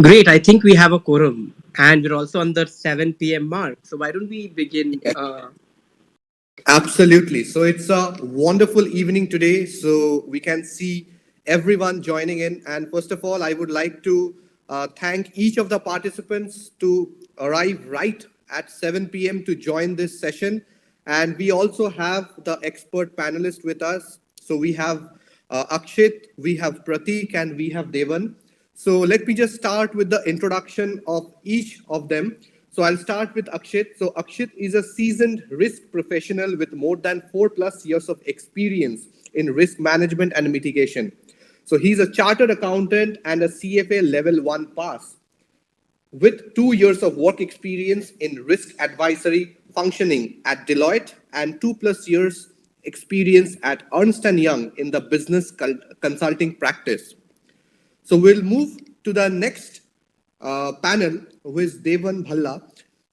Great. I think we have a quorum, and we're also on the 7 p.m. mark. So why don't we begin? Absolutely. So it's a wonderful evening today. So we can see everyone joining in. And first of all, I would like to thank each of the participants to arrive right at 7 p.m. to join this session. And we also have the expert panelists with us. So we have Akshit, we have Pratik, and we have Devan. So let me just start with the introduction of each of them. So I'll start with Akshit. So Akshit is a seasoned risk professional with more than 4+ years of experience in risk management and mitigation. So he's a chartered accountant and a CFA level 1 pass with 2 years of work experience in risk advisory functioning at Deloitte and 2+ years experience at Ernst& Young in the business consulting practice. So we'll move to the next panel, who is Devan Bhalla.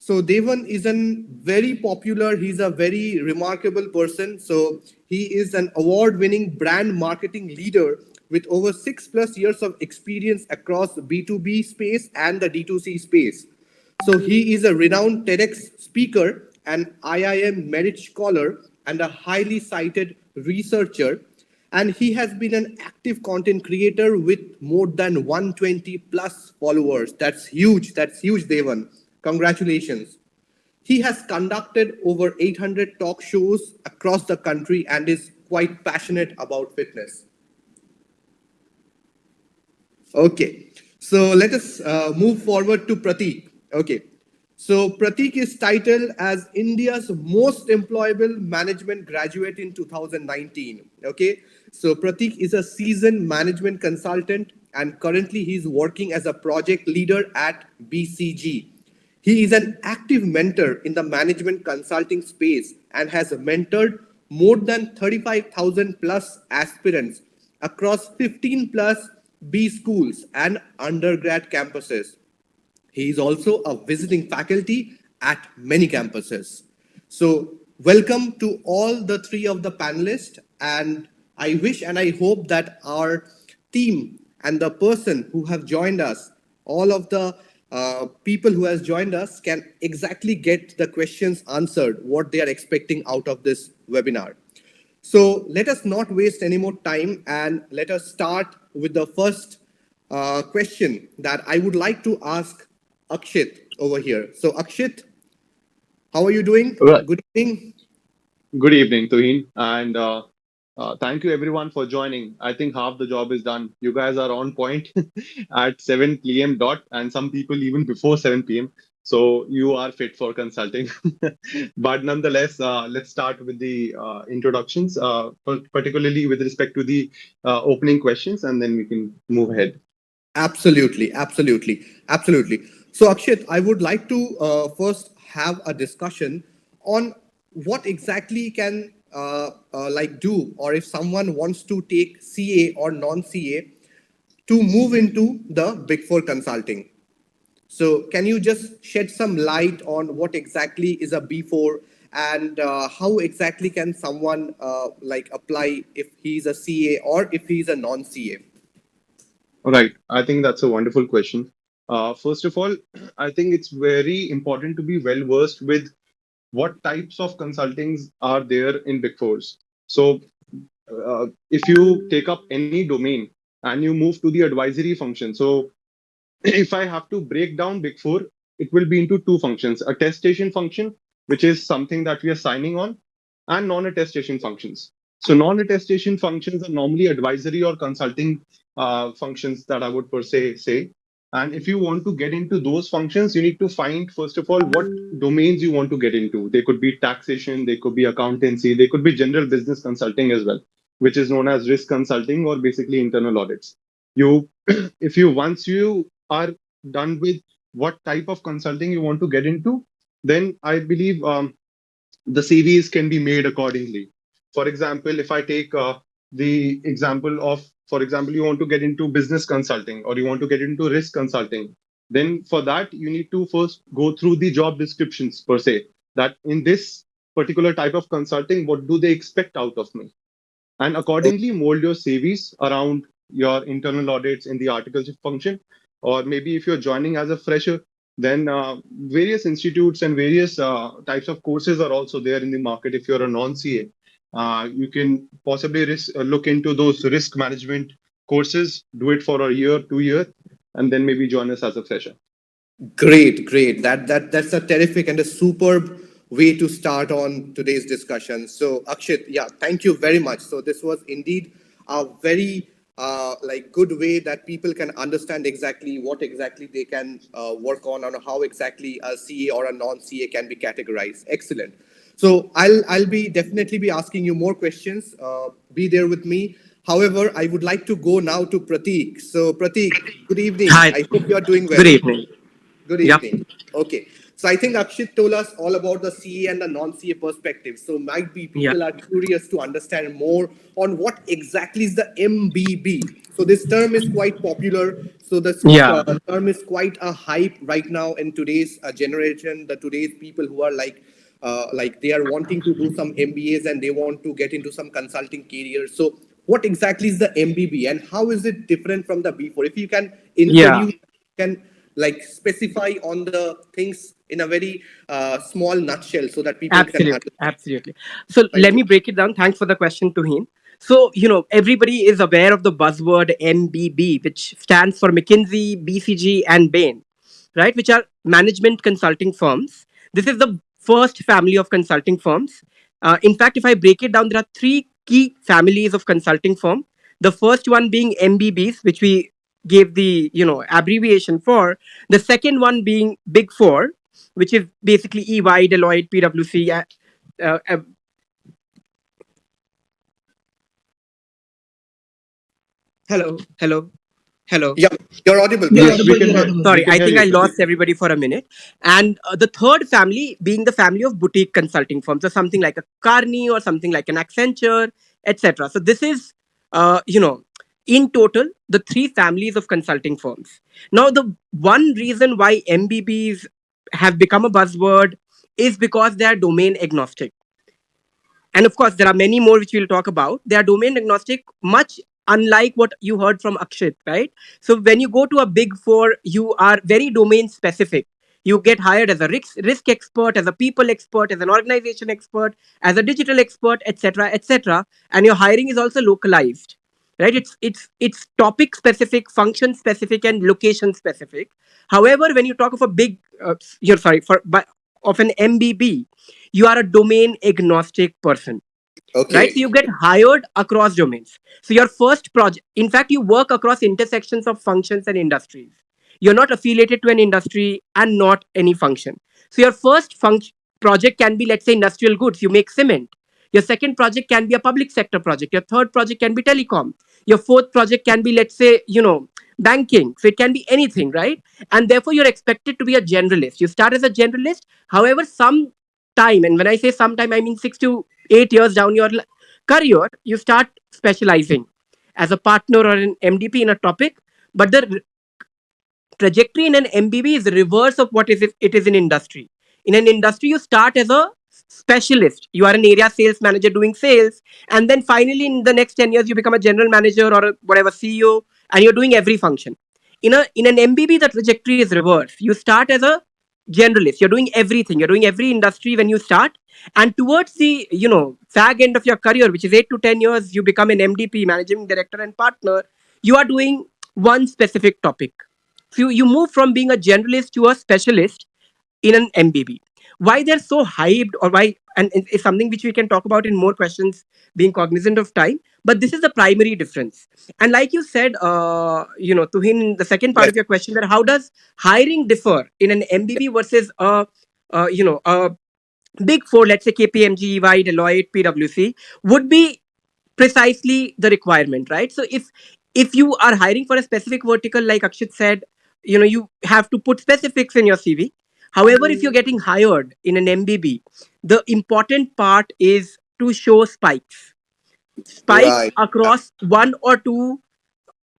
So Devan is a very popular, he's a very remarkable person. So he is an award-winning brand marketing leader with over 6+ years of experience across the B2B space and the D2C space. So he is a renowned TEDx speaker, an IIM Merit Scholar, and a highly cited researcher. And he has been an active content creator with more than 120 plus followers. That's huge. That's huge, Devan. Congratulations. He has conducted over 800 talk shows across the country and is quite passionate about fitness. Okay, so let us move forward to Pratik. Okay, so Pratik is titled as India's most employable management graduate in 2019. Okay, so Pratik is a seasoned management consultant and currently he's working as a project leader at BCG. He is an active mentor in the management consulting space and has mentored more than 35,000 plus aspirants across 15 plus B schools and undergrad campuses. He is also a visiting faculty at many campuses. So, welcome to all the three of the panelists. And I wish and I hope that our team and the person who have joined us, all of the people who has joined us, can exactly get the questions answered, what they are expecting out of this webinar. So let us not waste any more time and let us start with the first question that I would like to ask Akshit over here. So, Akshit, how are you doing? Right. Good evening. Good evening, Tuhin, and thank you everyone for joining. I think half the job is done. You guys are on point at 7 p.m. dot, and some people even before 7 p.m. So you are fit for consulting. But nonetheless, let's start with the introductions, particularly with respect to the opening questions, and then we can move ahead. Absolutely, absolutely, absolutely. So, Akshit, I would like to first have a discussion on what exactly can like do, or if someone wants to take CA or non-CA to move into the Big Four consulting. So, can you just shed some light on what exactly is a B4 and how exactly can someone like apply if he's a CA or if he's a non-CA? All right. I think that's a wonderful question. First of all, I think it's very important to be well versed with what types of consultings are there in Big Fours. So, if you take up any domain and you move to the advisory function, so if I have to break down Big Four, it will be into two functions: attestation function, which is something that we are signing on, and non-attestation functions. So non-attestation functions are normally advisory or consulting functions that I would per se say. And if you want to get into those functions, you need to find, first of all, what domains you want to get into. They could be taxation, they could be accountancy, they could be general business consulting as well, which is known as risk consulting or basically internal audits. You, if you once you are done with what type of consulting you want to get into, then I believe the CVs can be made accordingly. For example, if I take the example of, for example, you want to get into business consulting or you want to get into risk consulting, then for that, you need to first go through the job descriptions per se, that in this particular type of consulting, what do they expect out of me? And accordingly mold your CVs around your internal audits in the articles function. or maybe if you're joining as a fresher, then various institutes and various types of courses are also there in the market. If you're a non-CA, you can possibly look into those risk management courses, do it for a year, 2 year, and then maybe join us as a fresher. Great, great. That's a terrific and a superb way to start on today's discussion. So, Akshit, yeah, thank you very much. So, this was indeed a very like good way that people can understand exactly what exactly they can work on and how exactly a CA or a non-CA can be categorized. Excellent. So, I'll be definitely be asking you more questions. Be there with me. However, I would like to go now to Prateek. So, Prateek, good evening. Hi. I hope you are doing Good well. evening. Good Yeah. evening. Okay. So I think Akshit told us all about the CA and the non-CA perspective. So might be Yeah. people are curious to understand more on what exactly is the MBB. So this term is quite popular. So this Yeah. term is quite a hype right now in today's generation. The today's people who are like they are wanting to do some MBAs and they want to get into some consulting career. So what exactly is the MBB and how is it different from the B4? If you can Yeah. introduce, can like specify on the things in a very small nutshell so that people can Absolutely, understand. absolutely. So Thank let you. me break it down. Thanks for the question, Tuhin. So, everybody is aware of the buzzword MBB, which stands for McKinsey, BCG, and Bain, right? Which are management consulting firms. This is the first family of consulting firms. In fact, if I break it down, there are three key families of consulting firm. The first one being MBBs, which we gave the abbreviation for. The second one being Big Four, which is basically EY, Deloitte, PwC. Uh, uh, Hello, hello, hello. Yeah, you're audible, You're Yes, Pratik. we audible. can You're hear. audible. We Sorry, can I hear think you, I Pratik. lost everybody for a minute. And the third family being the family of boutique consulting firms, so something like a Carney or something like an Accenture, etc. So this is, in total, the three families of consulting firms. Now, the one reason why MBBs have become a buzzword is because they are domain agnostic. And of course, there are many more which we'll talk about. They are domain agnostic, much unlike what you heard from Akshit, right? So when you go to a big four, you are very domain specific. You get hired as a risk expert, as a people expert, as an organization expert, as a digital expert, etc., etc. And your hiring is also localized, right? It's topic specific, function specific, and location specific. However, when you talk of a big, you're sorry for but of an MBB, you are a domain agnostic person, right? So Okay. you get hired across domains. So your first project, in fact, you work across intersections of functions and industries. You're not affiliated to an industry and not any function. So your first project can be, let's say, industrial goods. You make cement. Your second project can be a public sector project. Your third project can be telecom. Your fourth project can be, let's say, banking. So it can be anything, right? And therefore, you're expected to be a generalist. You start as a generalist. However, some time, and when I say sometime, I mean 6 to 8 years down your career, you start specializing as a partner or an MDP in a topic. But the trajectory in an MBB is the reverse of what it is in industry. In an industry, you start as a specialist. You are an area sales manager doing sales, and then finally, in the next 10 years, you become a general manager or a, whatever CEO, and you're doing every function. In an MBB, the trajectory is reverse. You start as a generalist. You're doing everything. You're doing every industry when you start, and towards the fag end of your career, which is 8 to 10 years, you become an MDP, managing director and partner. You are doing one specific topic. So you move from being a generalist to a specialist in an MBB. Why they're so hyped, or why, and it's something which we can talk about in more questions, being cognizant of time. But this is the primary difference. And like you said, Tuhin, the second part Yes. of your question, that how does hiring differ in an MBB versus a big four, let's say KPMG, EY, Deloitte, PwC, would be precisely the requirement, right? So if you are hiring for a specific vertical, like Akshit said, you have to put specifics in your CV. However, if you're getting hired in an MBB, the important part is to show spikes Right. Yeah. across one or two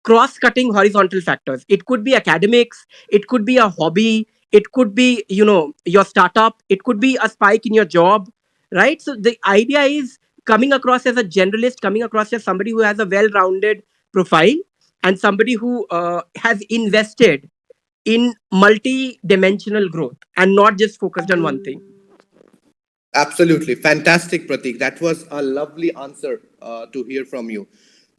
cross-cutting horizontal factors. It could be academics, it could be a hobby, it could be your startup, it could be a spike in your job, right? So the idea is coming across as a generalist, coming across as somebody who has a well-rounded profile, and somebody who has invested in multi-dimensional growth and not just focused on one thing. Absolutely. Fantastic, Pratik. That was a lovely answer to hear from you.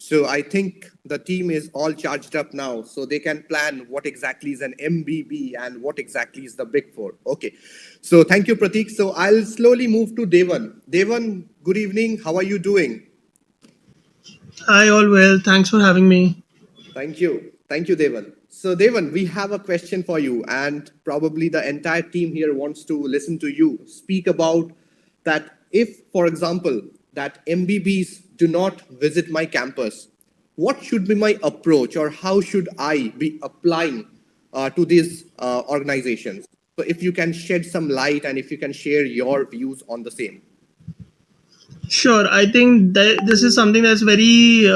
So I think the team is all charged up now, so they can plan what exactly is an MBB and what exactly is the Big Four. Okay. So thank you, Pratik. So I'll slowly move to Devan. Devan, good evening. How are you doing? Hi, all well. Thanks for having me. Thank you. Thank you, Devan. So, Devan, we have a question for you, and probably the entire team here wants to listen to you speak about that. If, for example, that MBBs do not visit my campus, what should be my approach, or how should I be applying to these organizations? So, if you can shed some light and if you can share your views on the same. Sure, I think that this is something that's very,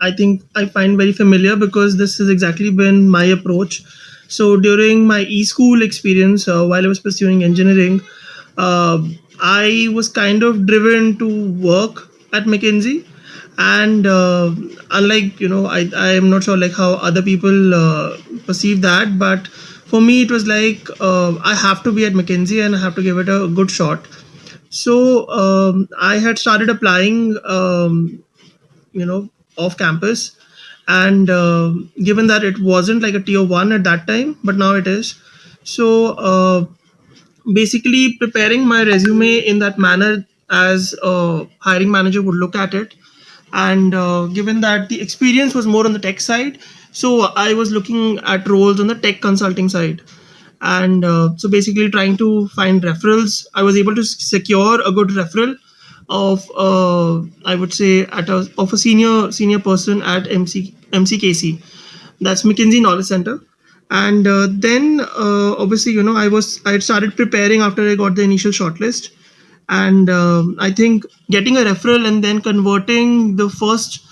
I think I find very familiar because this has exactly been my approach. So during my e-school experience, while I was pursuing engineering, uh, I was kind of driven to work at McKinsey, and unlike I am not sure like how other people perceive that, but for me it was like I have to be at McKinsey and I have to give it a good shot. So I had started applying, you know, off campus, and given that it wasn't like a tier one at that time, but now it is. So basically, preparing my resume in that manner as a hiring manager would look at it, and given that the experience was more on the tech side, so I was looking at roles on the tech consulting side, and so basically trying to find referrals. I was able to secure a good referral of I would say of a senior person at MCKC, that's McKinsey Knowledge Center. And then obviously I had started preparing after I got the initial shortlist, and I think getting a referral and then converting the first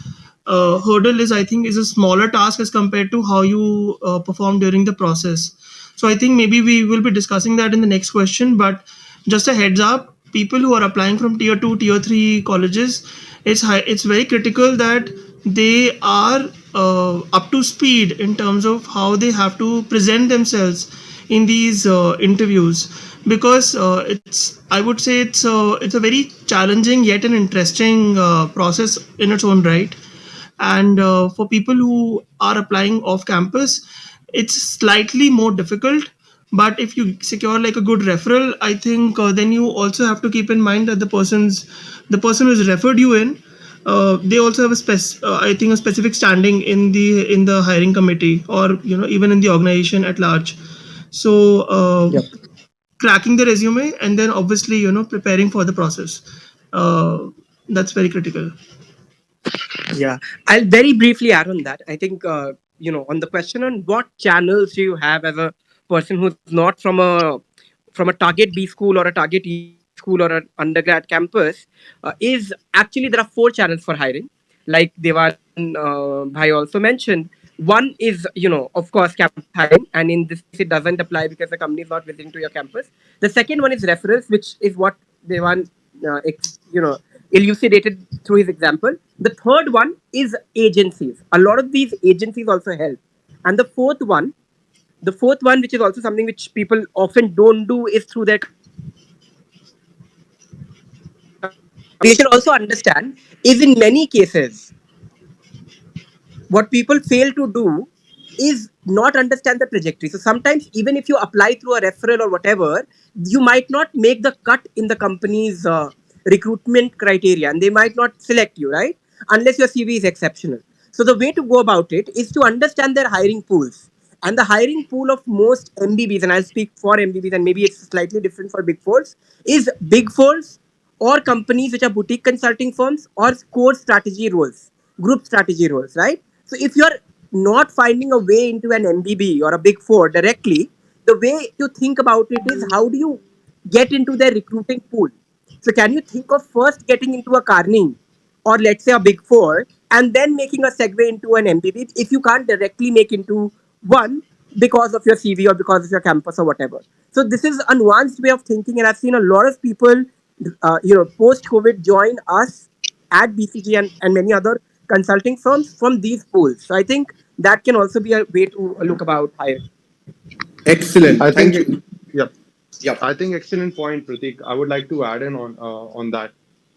hurdle is, I think, is a smaller task as compared to how you perform during the process. So I think maybe we will be discussing that in the next question, but just a heads up, people who are applying from tier 2 tier 3 colleges, it's very critical that they are up to speed in terms of how they have to present themselves in these interviews, because it's I would say it's a very challenging yet an interesting process in its own right. And for people who are applying off campus, it's slightly more difficult. But if you secure like a good referral, I think then you also have to keep in mind that the person who's referred you in, they also have I think a specific standing in the hiring committee, or even in the organization at large. So cracking the resume and then obviously preparing for the process, uh, that's very critical. Yeah, I'll very briefly add on that. I think on the question on what channels do you have as a person who's not from a target B school or a target E school or an undergrad campus, is actually there are four channels for hiring. Like Devan Bhai also mentioned, one is of course campus hiring, and in this case it doesn't apply because the company is not visiting to your campus. The second one is referrals, which is what Devan elucidated through his example. The third one is agencies. A lot of these agencies also help. And the fourth one, which is also something which people often don't do, is through their companies. So what we should also understand is in many cases, what people fail to do is not understand the trajectory. So sometimes, even if you apply through a referral or whatever, you might not make the cut in the company's recruitment criteria, and they might not select you, right? Unless your CV is exceptional. So the way to go about it is to understand their hiring pools. And the hiring pool of most MBBs, and I'll speak for MBBs, and maybe it's slightly different for Big Fours, is Big Fours or companies which are boutique consulting firms or core strategy roles, group strategy roles, right? So if you're not finding a way into an MBB or a Big Four directly, the way to think about it is how do you get into their recruiting pool? So can you think of first getting into a Carney or let's say a Big Four and then making a segue into an MBB if you can't directly make into one because of your CV or because of your campus or whatever. So this is a nuanced way of thinking, and I've seen a lot of people, post COVID join us at BCG and many other consulting firms from these pools. So I think that can also be a way to look about hiring. I Excellent. think, Thank you. yep. Yep. I think excellent point, Pratik. I would like to add in on that,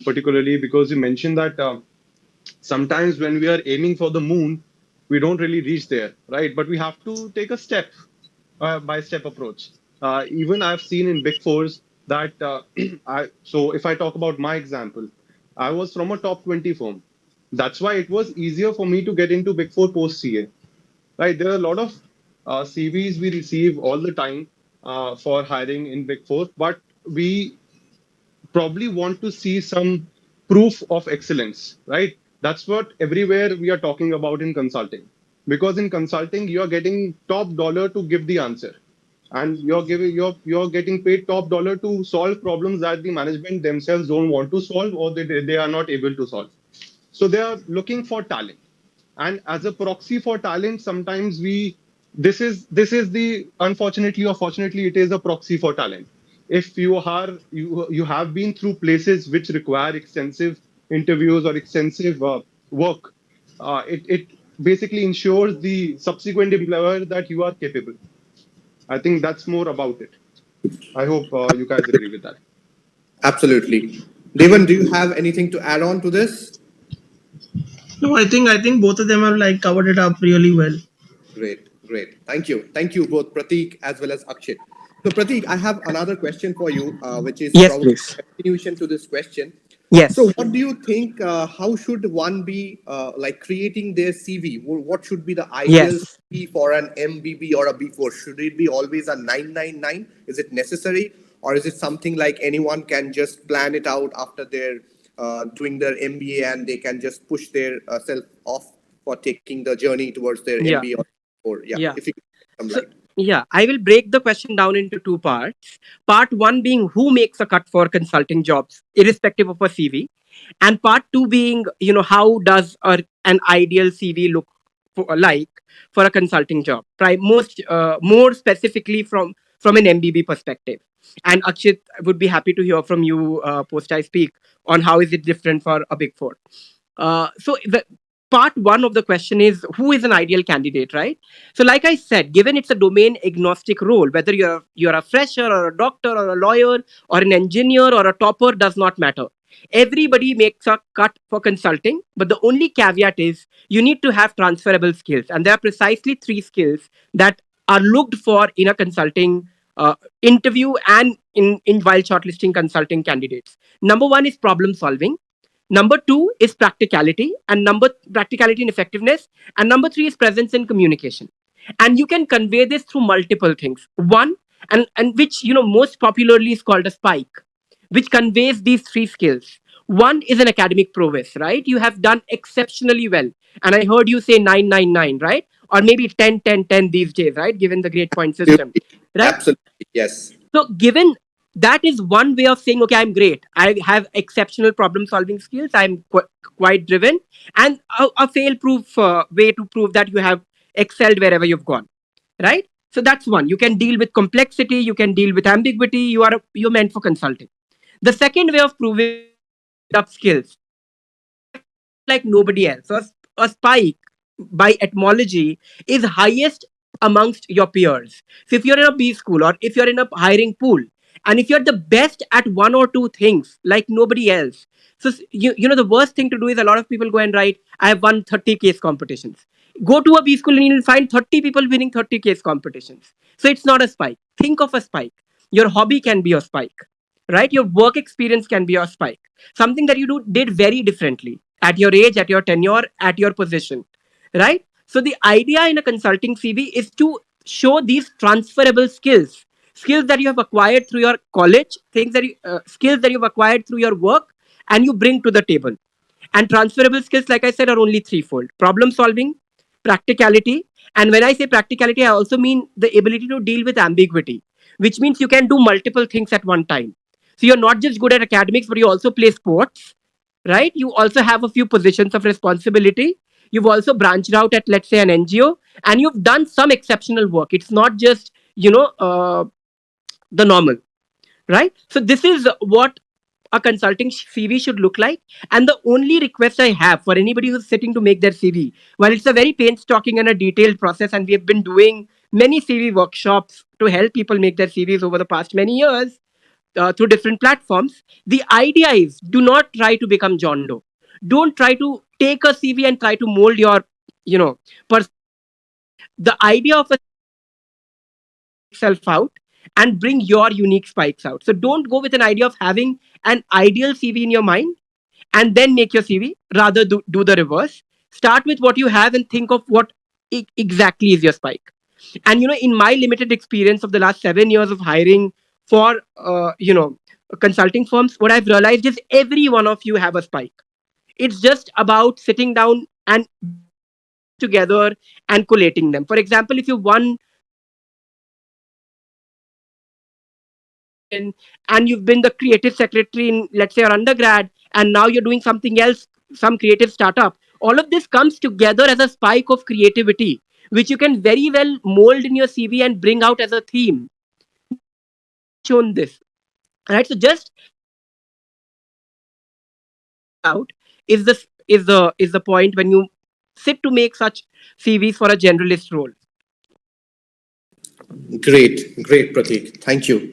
particularly because you mentioned that sometimes when we are aiming for the moon, we don't really reach there, right? But we have to take a step by step approach. Even I've seen in Big Fours that so if I talk about my example, I was from a top 20 firm. That's why it was easier for me to get into Big Four post CA, right? There are a lot of CVs we receive all the time for hiring in Big Four, but we probably want to see some proof of excellence, right? That's what everywhere we are talking about in consulting. Because in consulting, you are getting top dollar to give the answer. And you're getting paid top dollar to solve problems that the management themselves don't want to solve or they are not able to solve. So they are looking for talent, and as a proxy for talent, sometimes we this is the unfortunately or fortunately it is a proxy for talent. If you have been through places which require extensive interviews or extensive work, it basically ensures the subsequent employer that you are capable. I think that's more about it. I hope you guys agree with that. Absolutely. Devan, do you have anything to add on to this? No, I think both of them have like covered it up really well. Great, great. Thank you. Thank you, both Pratik as well as Akshit. So, Pratik, I have another question for you, which is Yes, probably please. a continuation to this question. So, Yes. what do you think? How should one be like creating their CV? What should be the ideal Yes. CV for an MBB or a B4? Should it be always a 999? Is it necessary? Or is it something like anyone can just plan it out after their doing their MBA and they can just push their self off for taking the journey towards their Yeah. MBA or yeah, Yeah. if you could shed some So, light. yeah, I will break the question down into two parts. Part one being who makes a cut for consulting jobs, irrespective of a CV, and part two being, how does an ideal CV look like for a consulting job? More specifically from an MBB perspective. And Akshit, I would be happy to hear from you post I speak on how is it different for a big four. So the part one of the question is who is an ideal candidate, right? So, like I said, given it's a domain agnostic role, whether you're a fresher or a doctor or a lawyer or an engineer or a topper does not matter. Everybody makes a cut for consulting, but the only caveat is you need to have transferable skills, and there are precisely three skills that are looked for in a consulting interview and in while shortlisting consulting candidates. Number one is problem solving. Number two is practicality and effectiveness. And number three is presence and communication. And you can convey this through multiple things. One, and which most popularly is called a spike, which conveys these three skills. One is an academic prowess, right? You have done exceptionally well. And I heard you say 999, right? Or maybe 10, 10, 10 these days, right? Given the grade point system, Absolutely, right? absolutely, yes. So, given that is one way of saying, okay, I'm great. I have exceptional problem solving skills. I'm quite driven, and a fail proof way to prove that you have excelled wherever you've gone, right? So that's one. You can deal with complexity. You can deal with ambiguity. You're meant for consulting. The second way of proving is you have built up skills. So you have performed like nobody else. So a spike by etymology is highest amongst your peers. So if you're in a B school or if you're in a hiring pool, and if you're the best at one or two things like nobody else, so the worst thing to do is a lot of people go and write, I have won 30 case competitions. Go to a B school and you'll find 30 people winning 30 case competitions. So it's not a spike. Think of a spike. Your hobby can be a spike, right? Your work experience can be a spike. Something that did very differently at your age, at your tenure, at your position, right? So the idea in a consulting CV is to show these transferable skills that you have acquired through your college, skills that you've acquired through your work, and you bring to the table. And transferable skills, like I said, are only threefold: problem solving, practicality. And when I say practicality, I also mean the ability to deal with ambiguity, which means you can do multiple things at one time. So you're not just good at academics, but you also play sports, right? You also have a few positions of responsibility. You've also branched out at, let's say, an NGO, and you've done some exceptional work. It's not just, the normal, right? So this is what a consulting CV should look like. And the only request I have for anybody who's sitting to make their CV, while it's a very painstaking and a detailed process, and we have been doing many CV workshops to help people make their CVs over the past many years through different platforms, the idea is do not try to become John Doe. Don't try to take a CV and try to mold your, you know, the idea of a itself out and bring your unique spikes out. So don't go with an idea of having an ideal CV in your mind and then make your CV. Rather, do the reverse. Start with what you have and think of what exactly is your spike. And in my limited experience of the last 7 years of hiring for consulting firms, what I've realized is every one of you have a spike. It's just about sitting down and together and collating them. For example, if you won and you've been the creative secretary in, let's say, your undergrad, and now you're doing something else, some creative startup, all of this comes together as a spike of creativity, which you can very well mold in your CV and bring out as a theme. Shown this, right? So just out is the point when you sit to make such CVs for a generalist role. Great, Pratik. Thank you.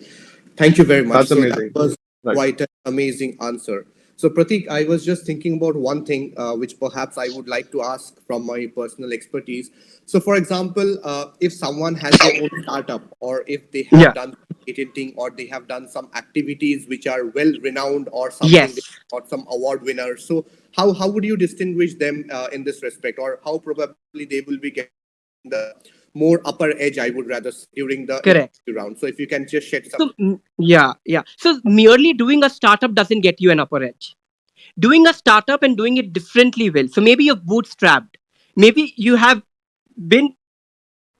Thank you very much. That's So that amazing. was Right. quite an amazing answer. So, Pratik, I was just thinking about one thing which perhaps I would like to ask from my personal expertise. So, for example, if someone has their own startup, or if they have Yeah. done patenting, or they have done some activities which are well renowned, or something they Yes. got some award winners. So, how would you distinguish them in this respect, or how probably they will be getting the more upper edge, I would rather say, during the interview Correct. round? So, if you can just shed some. So yeah. So merely doing a startup doesn't get you an upper edge. Doing a startup and doing it differently will. So maybe you've bootstrapped. Maybe you have been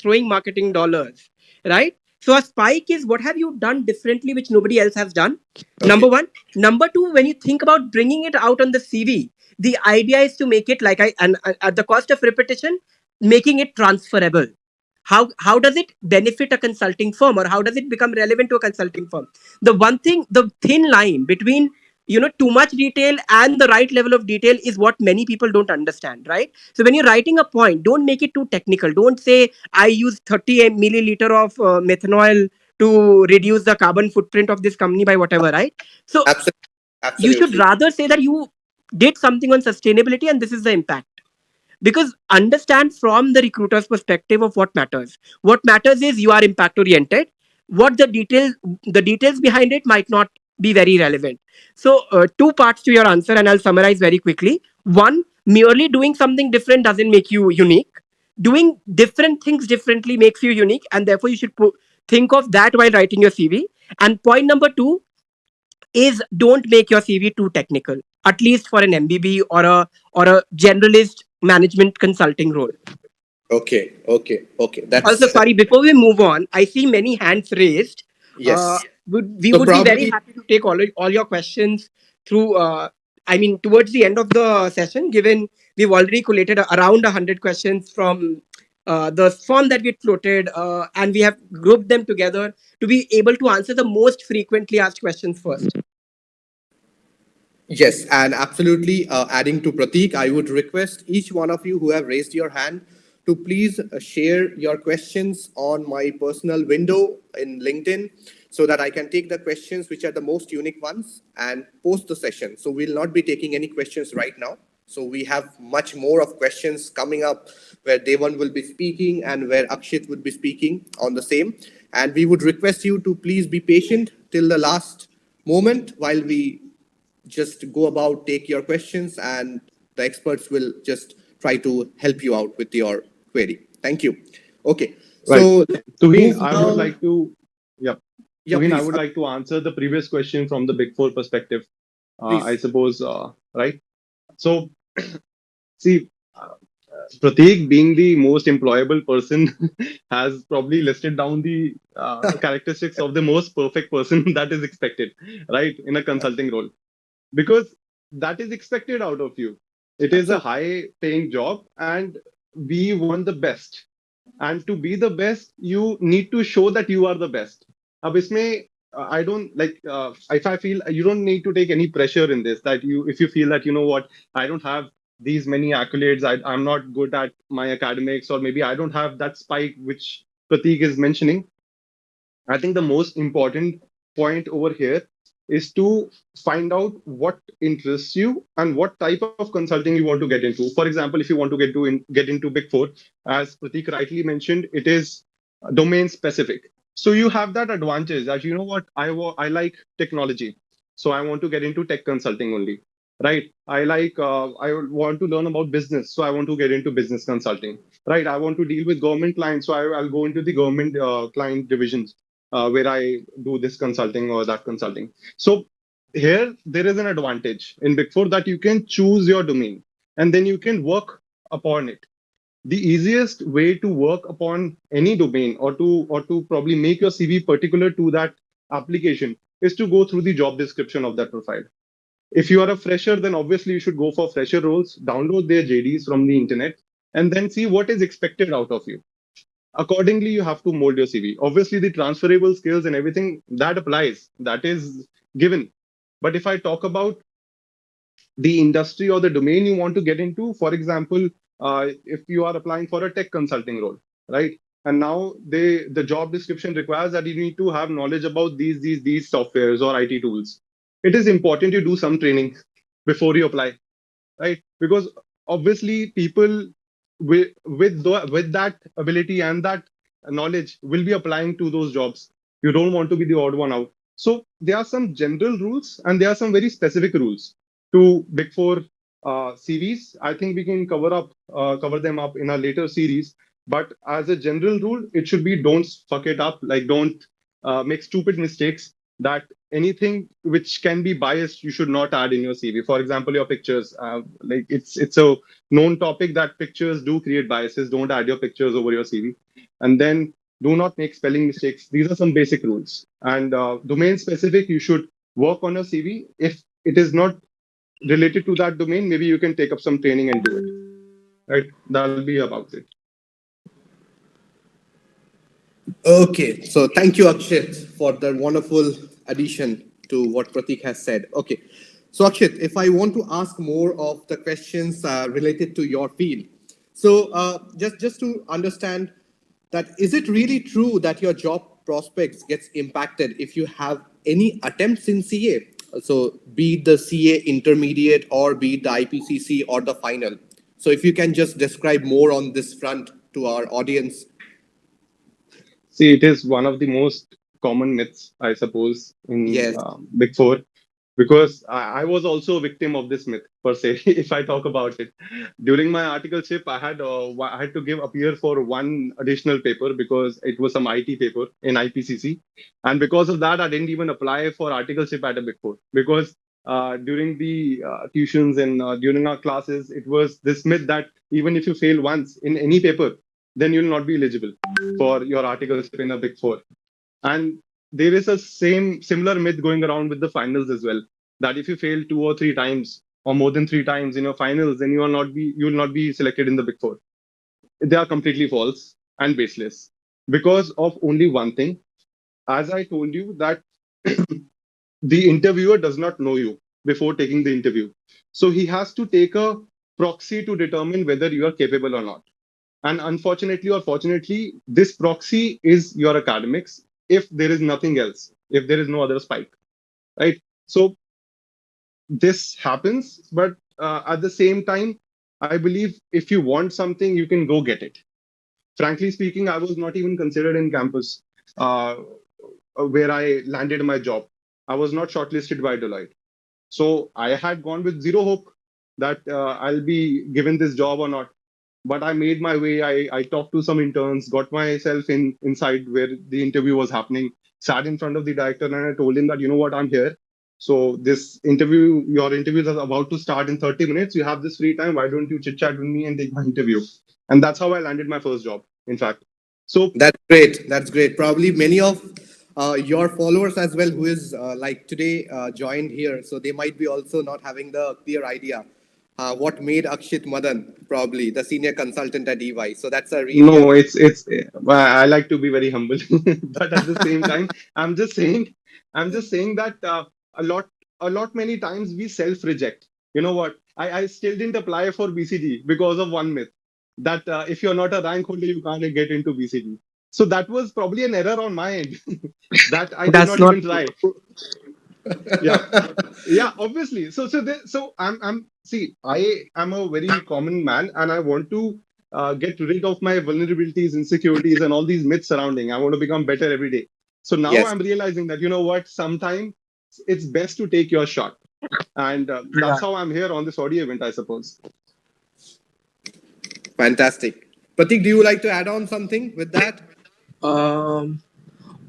throwing marketing dollars, right? So a spike is what have you done differently which nobody else has done. Number Okay. one. Number two, when you think about bringing it out on the CV, the idea is to make it like at the cost of repetition, making it transferable. How does it benefit a consulting firm, or how does it become relevant to a consulting firm? The one thing, the thin line between too much detail and the right level of detail is what many people don't understand, right? So when you're writing a point, don't make it too technical. Don't say I use 30 milliliter of methanol to reduce the carbon footprint of this company by whatever, right? So Absolutely. you should Absolutely. rather say that you did something on sustainability and this is the impact. Because understand from the recruiter's perspective of what matters is you are impact oriented. What the details behind it might not be very relevant. So two parts to your answer, and I'll summarize very quickly. One, merely doing something different doesn't make you unique. Doing different things differently makes you unique, and therefore you should think of that while writing your CV. And point number two is don't make your CV too technical, at least for an MBB or a generalist management consulting role. Okay. Also, That's sorry, before we move on, I see many hands raised. yes. We So would be very probably happy to take all your questions through, I mean, towards the end of the session, given we've already collated around 100 questions from the form that we floated, and we have grouped them together to be able to answer the most frequently asked questions first. yes, and absolutely. Adding to Pratik, I would request each one of you who have raised your hand to please share your questions on my personal window in LinkedIn so that I can take the questions which are the most unique ones and post the session. So we'll not be taking any questions right now. So we have much more of questions coming up where Devan will be speaking and where Akshit would be speaking on the same. And we would request you to please be patient till the last moment while we just go about, take your questions, and the experts will just try to help you out with your query. Thank you. Okay, Right. so let's Tuhin, move I would now. like to, yeah, Yeah, Tuhin, I please. would like to answer the previous question from the Big Four perspective. I Please. suppose, right? So, see, Prateek, being the most employable person, has probably listed down the characteristics of the most perfect person that is expected, right, in a consulting role. Because that is expected out of you. It is a Absolutely. high paying job, and we want the best. And to be the best, you need to show that you are the best. अब इसमें I don't like if I feel you don't need to take any pressure in this. That you, if you feel that you know what, I don't have these many accolades, I'm not good at my academics, or maybe I don't have that spike which Pratik is mentioning. I think the most important point over here is to find out what interests you and what type of consulting you want to get into. For example, if you want to get into Big Four, as Pratik rightly mentioned, it is domain specific. So you have that advantage that you know what, I like technology, so I want to get into tech consulting only. Right. I want to learn about business, so I want to get into business consulting. Right. I want to deal with government clients, so I'll go into the government client divisions where I do this consulting or that consulting. So here there is an advantage in Big Four that you can choose your domain and then you can work upon it. The easiest way to work upon any domain, or to probably make your CV particular to that application, is to go through the job description of that profile. If you are a fresher, then obviously you should go for fresher roles, download their JDs from the internet, and then see what is expected out of you. Accordingly, you have to mold your CV. Obviously, the transferable skills and everything that applies, that is given. But if I talk about the industry or the domain you want to get into, for example, if you are applying for a tech consulting role, right? And now the job description requires that you need to have knowledge about these softwares or IT tools. It is important to do some training before you apply, right? Because obviously people with that ability and that knowledge will be applying to those jobs. You don't want to be the odd one out. So there are some general rules and there are some very specific rules to Big Four series. I think we can cover them up in a later series. But as a general rule, it should be don't fuck it up. Like don't make stupid mistakes. That anything which can be biased you should not add in your CV. For example, your pictures. Like it's a known topic that pictures do create biases. Don't add your pictures over your CV, and then do not make spelling mistakes. These are some basic rules. And domain specific, you should work on your CV. If it is not related to that domain, maybe you can take up some training and do it. Right? That'll be about it. Okay, so thank you, Akshit, for the wonderful addition to what Pratik has said. Okay, so Akshit, if I want to ask more of the questions related to your field, so just to understand that, is it really true that your job prospects gets impacted if you have any attempts in CA? So be it the CA intermediate or be it the IPCC or the final. So if you can just describe more on this front to our audience. See, it is one of the most common myths, I suppose, in Yes. Big Four, because I was also a victim of this myth per se. If I talk about it, during my articleship, I had to give appear for one additional paper because it was some IT paper in IPCC, and because of that, I didn't even apply for articleship at a Big Four because during the tuitions and during our classes, it was this myth that even if you fail once in any paper, then you'll not be eligible for your articleship in a Big Four. And there is a similar myth going around with the finals as well, that if you fail 2 or 3 times or more than 3 times in your finals, then you will not be selected in the Big Four. They are completely false and baseless because of only one thing. As I told you, that the interviewer does not know you before taking the interview, so he has to take a proxy to determine whether you are capable or not. And unfortunately or fortunately, this proxy is your academics if there is nothing else, if there is no other spike, right? So this happens, but at the same time, I believe if you want something, you can go get it. Frankly speaking, I was not even considered in campus where I landed my job. I was not shortlisted by Deloitte. So I had gone with zero hope that I'll be given this job or not. But I made my way. I talked to some interns, got myself inside where the interview was happening, sat in front of the director, and I told him that, you know what, I'm here. So your interview is about to start in 30 minutes. You have this free time. Why don't you chit chat with me and take my interview? And that's how I landed my first job, in fact. So That's great. That's great. Probably many of your followers as well, who is like today joined here, so they might be also not having the clear idea what made Akshit Madan probably the senior consultant at EY. So that's a really a no, it's I like to be very humble, but at the same time, I'm just saying. I'm just saying that a lot, a lot many times we self-reject. You know what? I still didn't apply for BCG because of one myth that if you're not a rank holder, you can't get into BCG. So that was probably an error on my end that I did That's not not even try. true. Yeah, yeah, obviously. So I'm see, I am a very common man, and I want to get rid of my vulnerabilities, insecurities, and all these myths surrounding. I want to become better every day. So now Yes. I'm realizing that, you know what, sometimes it's best to take your shot, and that's Right. how I'm here on this audio event, I suppose. Fantastic. Pratik, do you like to add on something with that? Um,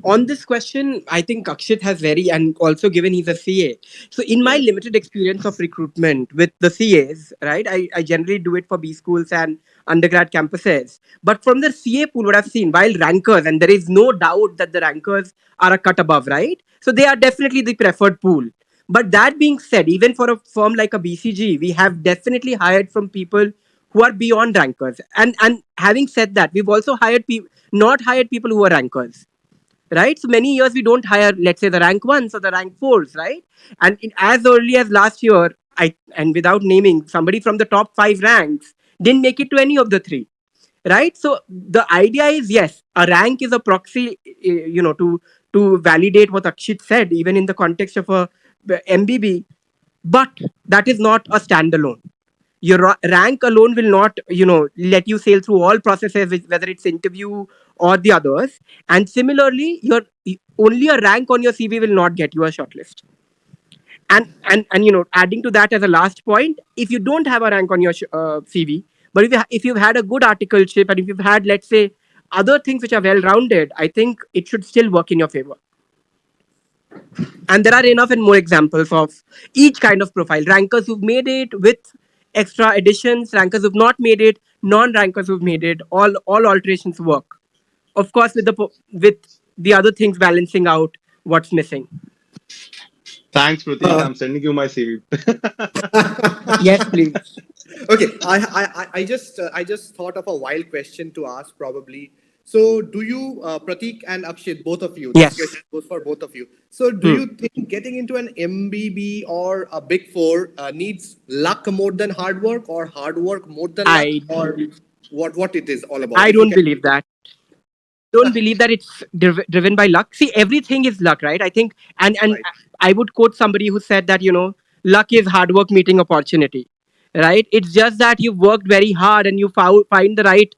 on this question, I think Akshit has very, and also given he's a CA. So, in my Yes. limited experience of recruitment with the CAs, right, I generally do it for B schools and undergrad campuses. But from the CA pool, what I've seen, while rankers, and there is no doubt that the rankers are a cut above, right? So, they are definitely the preferred pool. But that being said, even for a firm like a BCG, we have definitely hired from people who are beyond rankers. And having said that, we've also hired people, not hired people who are rankers, right? So many years we don't hire, let's say, the rank ones or the rank fours, right? And as early as last year, and without naming, somebody from the top five ranks didn't make it to any of the three, right? So the idea is, yes, a rank is a proxy, to validate what Akshit said, even in the context of a MBB, but that is not a standalone. Your rank alone will not, let you sail through all processes, whether it's interview or the others. And similarly, your only a rank on your CV will not get you a shortlist. And adding to that as a last point, if you don't have a rank on your CV, but if you've had a good articleship, and if you've had, let's say, other things which are well rounded, I think it should still work in your favor. And there are enough and more examples of each kind of profile: rankers who've made it with extra additions, rankers who've not made it, non-rankers who've made it. All alterations work, of course, with the other things balancing out what's missing. Thanks, Pratik. Uh, I'm sending you my CV. Yes, please. okay, I just thought of a wild question to ask probably. So, do you, Pratik and Akshit, both of you? This Yes. question goes for both of you. So, do Hmm. you think getting into an MBB or a Big Four needs luck more than hard work, or hard work more than luck, i or what it is all about? I If you don't can. believe that. Don't believe that it's driven by luck. See, everything is luck, right? I think, and Right, I would quote somebody who said that, luck is hard work meeting opportunity, right? It's just that you've worked very hard and you find the right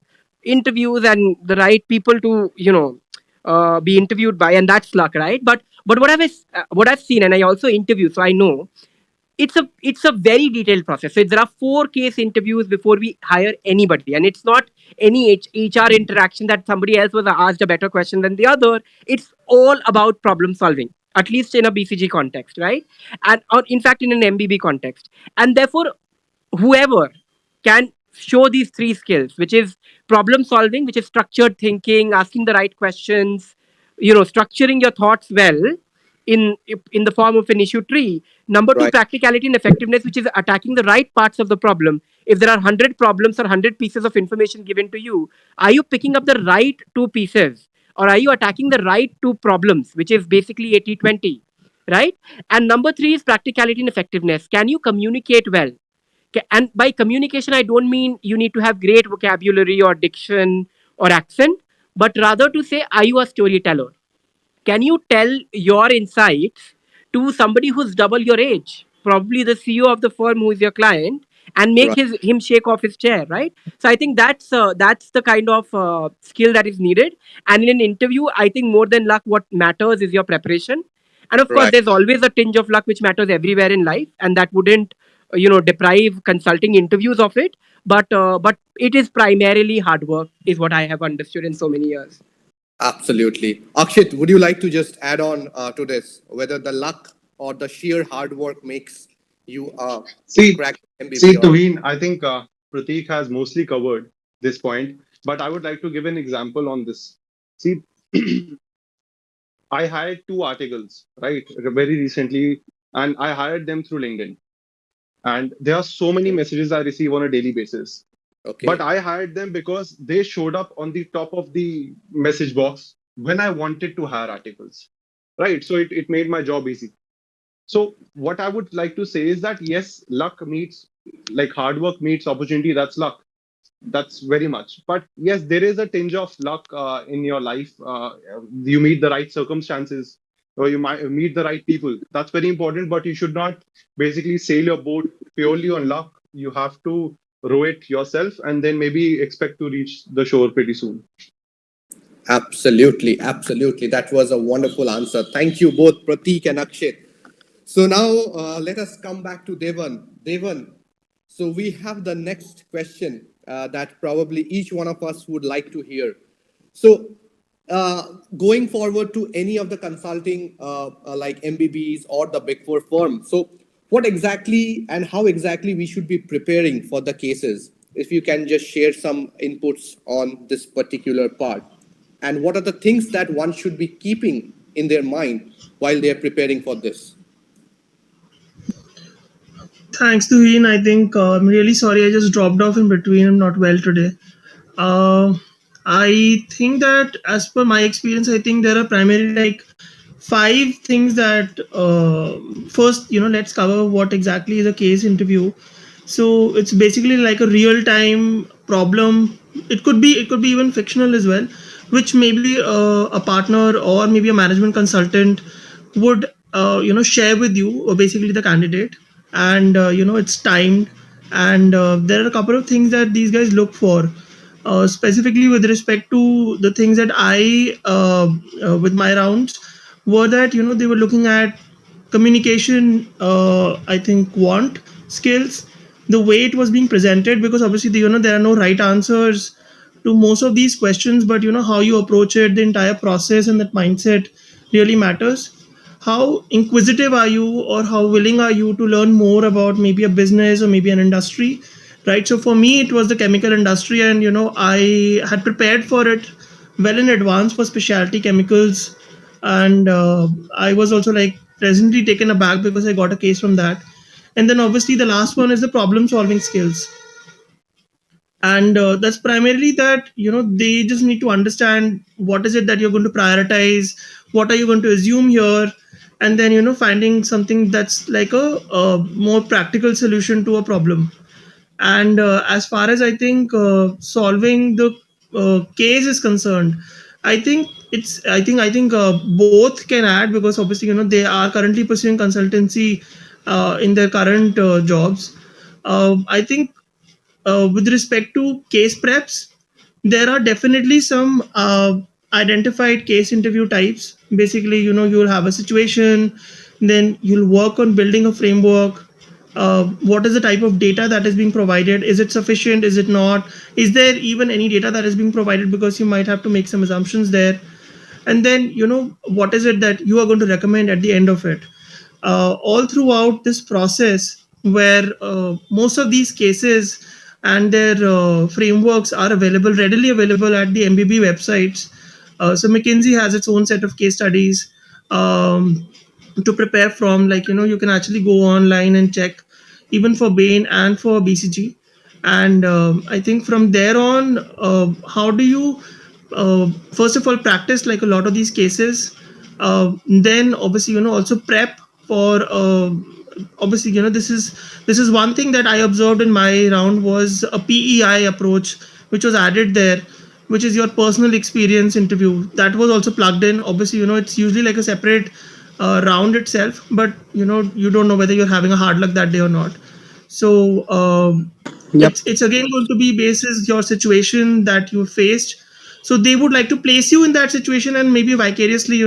interviews and the right people to, be interviewed by, and that's luck, right? But what I've seen, and I also interview, so I know it's a very detailed process. So there are four case interviews before we hire anybody, and it's not any HR interaction that somebody else was asked a better question than the other. It's all about problem solving, at least in a BCG context, right? And or in fact in an MBB context. And therefore, whoever can show these three skills, which is problem solving, which is structured thinking, asking the right questions, structuring your thoughts well in the form of an issue tree. Number two, right, practicality and effectiveness, which is attacking the right parts of the problem. If there are 100 problems or 100 pieces of information given to you, are you picking up the right two pieces, or are you attacking the right two problems, which is basically 80/20, right? And number three is practicality and effectiveness. Can you communicate well? And by communication, I don't mean you need to have great vocabulary or diction or accent, but rather to say, are you a storyteller? Can you tell your insights to somebody who's double your age, probably the CEO of the firm who is your client, and make right. him shake off his chair, right? So I think that's the kind of skill that is needed. And in an interview, I think more than luck, what matters is your preparation. And of course, Right. there's always a tinge of luck which matters everywhere in life, and that wouldn't deprive consulting interviews of it. But it is primarily hard work, is what I have understood in so many years. Absolutely. Akshit, would you like to just add on to this, whether the luck or the sheer hard work makes you See, crack MBB see, or Tuhin, I think Pratik has mostly covered this point, but I would like to give an example on this. See, I hired two articles, right, very recently, and I hired them through LinkedIn. And there are so many messages I receive on a daily basis. But okay? I hired them because they showed up on the top of the message box when I wanted to hire articles, right? So it made my job easy. So what I would like to say is that yes, luck meets, like hard work meets opportunity. That's luck. That's very much. But yes, there is a tinge of luck in your life. You meet the right circumstances, or you might meet the right people. That's very important. But you should not basically sail your boat purely on luck. You have to row it yourself, and then maybe expect to reach the shore pretty soon. Absolutely, absolutely. That was a wonderful answer. Thank you both, Pratik and Akshay. So now let us come back to Devan. Devan, so we have the next question that probably each one of us would like to hear. So going forward to any of the consulting like MBBs or the Big Four firm, so what exactly and how exactly we should be preparing for the cases? If you can just share some inputs on this particular part, and what are the things that one should be keeping in their mind while they are preparing for this? Thanks, Tuheen. I think I'm really sorry I just dropped off in between. I'm not well today. Uh, I think that as per my experience, I think there are primarily like five things that first, let's cover what exactly is a case interview. So it's basically like a real time problem. It could be even fictional as well, which maybe a partner or maybe a management consultant would share with you, or basically the candidate, and it's timed, and there are a couple of things that these guys look for, specifically with respect to the things that I with my rounds, were that they were looking at communication, I think quant skills, the way it was being presented, because obviously there are no right answers to most of these questions, but how you approach it, the entire process and that mindset really matters. How inquisitive are you, or how willing are you to learn more about maybe a business or maybe an industry, right? So for me it was the chemical industry, and I had prepared for it well in advance for specialty chemicals, and I was also like pleasantly taken aback because I got a case from that. And then obviously the last one is the problem solving skills, and that's primarily that they just need to understand what is it that you're going to prioritize, what are you going to assume here, and then finding something that's like a more practical solution to a problem. And as far as I think solving the case is concerned, I think both can add, because obviously they are currently pursuing consultancy in their current jobs. I think with respect to case preps, there are definitely some identified case interview types. Basically, you'll have a situation, then you'll work on building a framework. What is the type of data that is being provided? Is it sufficient? Is it not? Is there even any data that is being provided? Because you might have to make some assumptions there. And then what is it that you are going to recommend at the end of it. All throughout this process, where most of these cases and their frameworks are available, readily available at the MBB websites. So McKinsey has its own set of case studies to prepare from. Like you can actually go online and check, even for Bain and for BCG. And I think from there on, how do you first of all practice like a lot of these cases, then obviously also prep for obviously this is one thing that I observed in my round, was a PEI approach which was added there, which is your personal experience interview. That was also plugged in. Obviously it's usually like a separate round itself, but you don't know whether you're having a hard luck that day or not. So Yep. it's again going to be basis your situation that you faced. So they would like to place you in that situation and maybe vicariously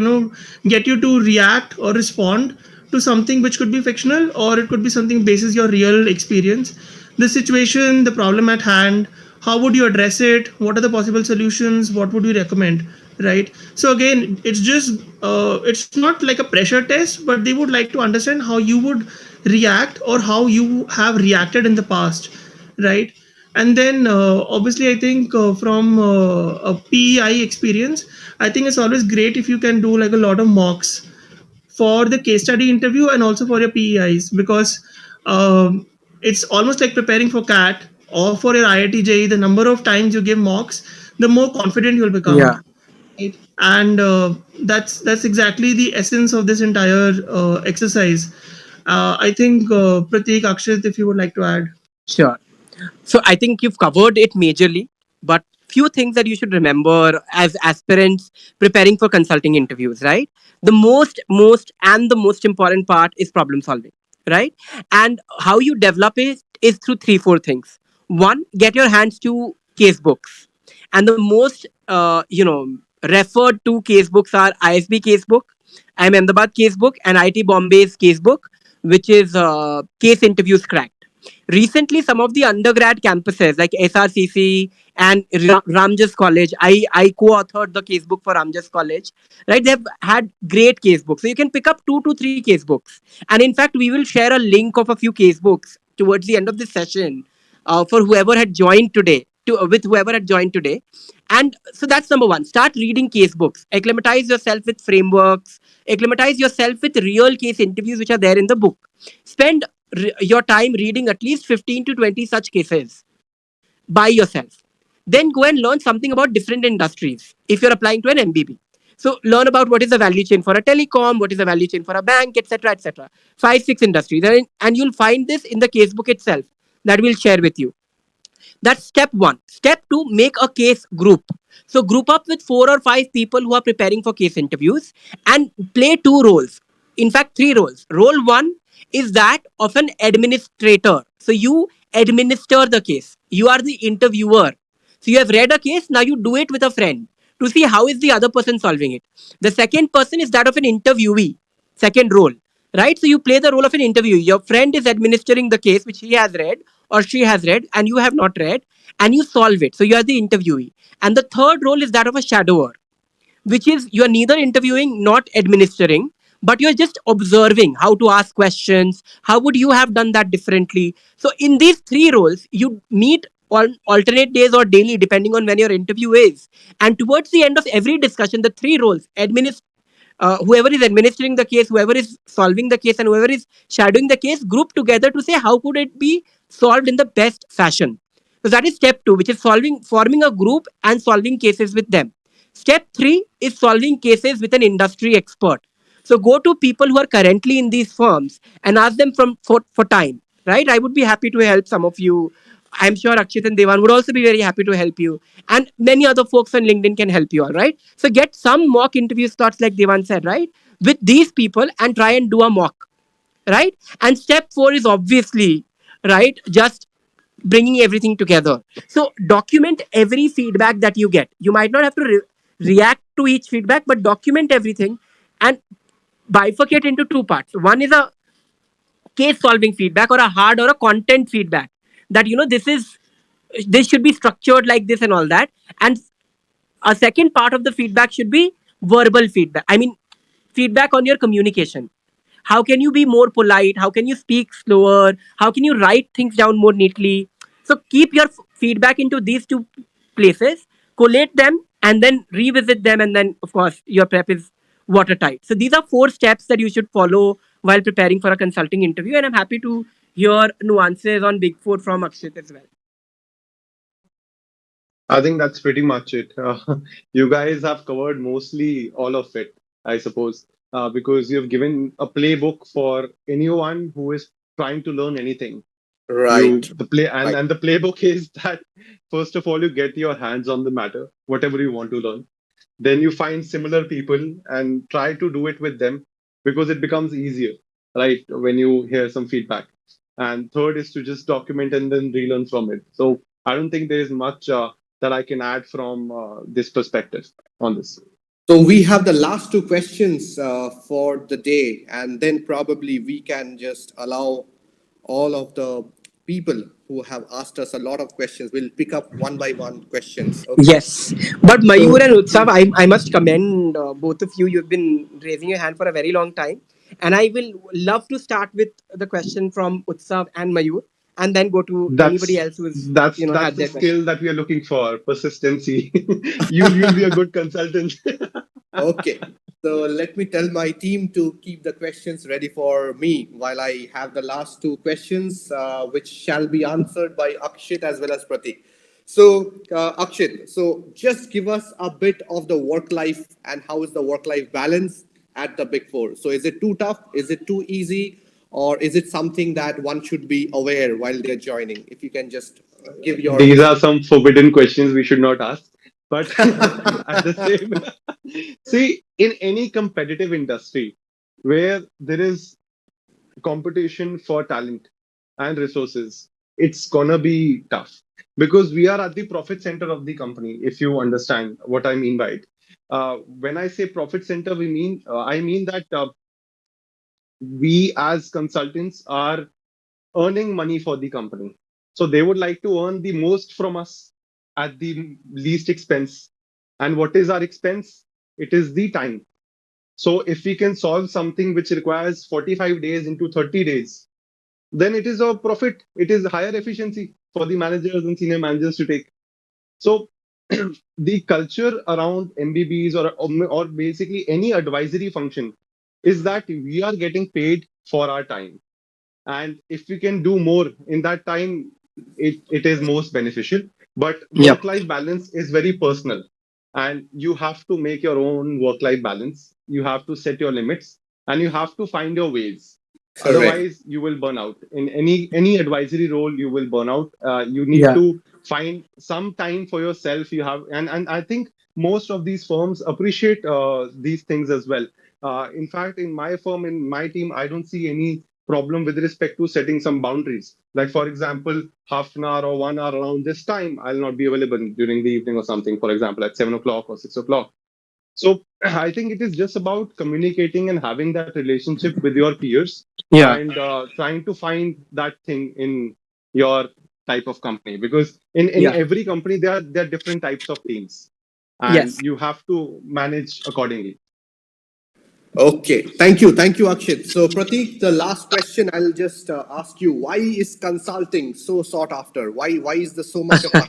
get you to react or respond to something which could be fictional, or it could be something basis your real experience, the situation, the problem at hand. How would you address it? What are the possible solutions? What would you recommend? Right. So again, it's not like a pressure test, but they would like to understand how you would react, or how you have reacted in the past, right? And then obviously I think from a PEI experience, I think it's always great if you can do like a lot of mocks for the case study interview and also for your PEIs, because it's almost like preparing for CAT or for your IIT JEE. The number of times you give mocks, the more confident you'll become. Yeah. right? And that's exactly the essence of this entire exercise. I think Pratik, Akshit, if you would like to add. Sure. So I think you've covered it majorly, but few things that you should remember as aspirants preparing for consulting interviews, right? The most important part is problem solving, right? And how you develop it is through three, four things. One, get your hands to case books. And the most, referred to case books are ISB case book, IIM Ahmedabad case book, and IIT Bombay's case book, which is Case Interviews Cracked. Recently, some of the undergrad campuses like SRCC and Ramjas College, I co-authored the casebook for Ramjas College, right? They've had great casebooks. So you can pick up 2 to 3 casebooks. And in fact, we will share a link of a few casebooks towards the end of this session for whoever had joined today, with whoever had joined today. And so that's number one. Start reading casebooks. Acclimatize yourself with frameworks. Acclimatize yourself with real case interviews which are there in the book. Spend your time reading at least 15 to 20 such cases by yourself. Then go and learn something about different industries if you're applying to an MBB. So learn about what is the value chain for a telecom, what is the value chain for a bank, etc., etc. 5, 6 industries, and you'll find this in the casebook itself that we'll share with you. That's step one. Step two, make a case group. So group up with 4 or 5 people who are preparing for case interviews and play 2 roles. In fact, 3 roles. Role one is that of an administrator. So you administer the case. You are the interviewer. So you have read a case, now you do it with a friend to see how is the other person solving it. The second person is that of an interviewee, second role, right? So you play the role of an interviewee. Your friend is administering the case which he has read or she has read and you have not read, and you solve it. So you are the interviewee. And the third role is that of a shadower, which is you are neither interviewing not administering, but you're just observing how to ask questions, how would you have done that differently. So in these 3 roles you meet on alternate days or daily depending on when your interview is, and towards the end of every discussion the 3 roles, whoever is administering the case, whoever is solving the case, and whoever is shadowing the case, group together to say how could it be solved in the best fashion. So that is step two, which is forming a group and solving cases with them. Step three is solving cases with an industry expert. So go to people who are currently in these firms and ask them for time. Right? I would be happy to help some of you. I'm sure Akshit and Devan would also be very happy to help you. And many other folks on LinkedIn can help you, all right? So get some mock interview slots like Devan said, right? With these people and try and do a mock, right? And step four is obviously, right, just bringing everything together. So document every feedback that you get. You might not have to react to each feedback, but document everything and bifurcate into 2 parts. One is a case solving feedback or a hard or a content feedback that this should be structured like this and all that. And a second part of the feedback should be verbal feedback. I mean, feedback on your communication. How can you be more polite? How can you speak slower? How can you write things down more neatly? So keep your feedback into these 2 places, collate them, and then revisit them. And then, of course, your prep is watertight. So these are 4 steps that you should follow while preparing for a consulting interview. And I'm happy to hear nuances on Big Four from Akshit as well. I think that's pretty much it. You guys have covered mostly all of it, I suppose, because you've given a playbook for anyone who is trying to learn anything. Right. And the playbook is that first of all you get your hands on the matter, whatever you want to learn. Then you find similar people and try to do it with them because it becomes easier, right? When you hear some feedback. And third is to just document and then relearn from it. So I don't think there is much that I can add from this perspective on this. So we have the last 2 questions for the day, and then probably we can just allow all of the people who have asked us a lot of questions. We'll pick up one by one questions. Okay. Yes, but Mayur So and Utsav, I must commend both of you. You've been raising your hand for a very long time, and I will love to start with the question from Utsav and Mayur, and then go to anybody That's else who's that's had the their question. skill that we are looking for, persistency. You'll be a good consultant. okay. So let me tell my team to keep the questions ready for me while I have the last 2 questions, which shall be answered by Akshit as well as Pratik. So, Akshit, so just give us a bit of the work life and how is the work life balance at the Big Four. So, is it too tough? Is it too easy? Or is it something that one should be aware while they're joining? If you can just give your. These are some forbidden questions we should not ask. But at the same, see, in any competitive industry where there is competition for talent and resources, it's gonna be tough because we are at the profit center of the company. If you understand what I mean by it, when I say profit center, I mean that we as consultants are earning money for the company. So they would like to earn the most from us at the least expense. And what is our expense? It is the time. So if we can solve something which requires 45 days into 30 days, then it is a profit. It is higher efficiency for the managers and senior managers to take. So the culture around MBBs or basically any advisory function is that we are getting paid for our time, and if we can do more in that time, it is most beneficial. But Yep. work life balance is very personal, and you have to make your own work life balance. You have to set your limits, and you have to find your ways. Correct. Otherwise you will burn out in any advisory role. You will burn out. You need Yeah. to find some time for yourself. You have, and I think most of these firms appreciate these things as well. In fact, in my firm, in my team, I don't see any problem with respect to setting some boundaries. Like, for example, half an hour or 1 hour around this time, I'll not be available during the evening or something, for example, at 7 o'clock or 6 o'clock. So I think it is just about communicating and having that relationship with your peers Yeah. and trying to find that thing in your type of company. Because in Yeah. every company, there are different types of teams, and Yes. you have to manage accordingly. Okay, thank you, Akshit. So, Pratik, the last question I'll just ask you: why is consulting so sought after? Why is there so much of a?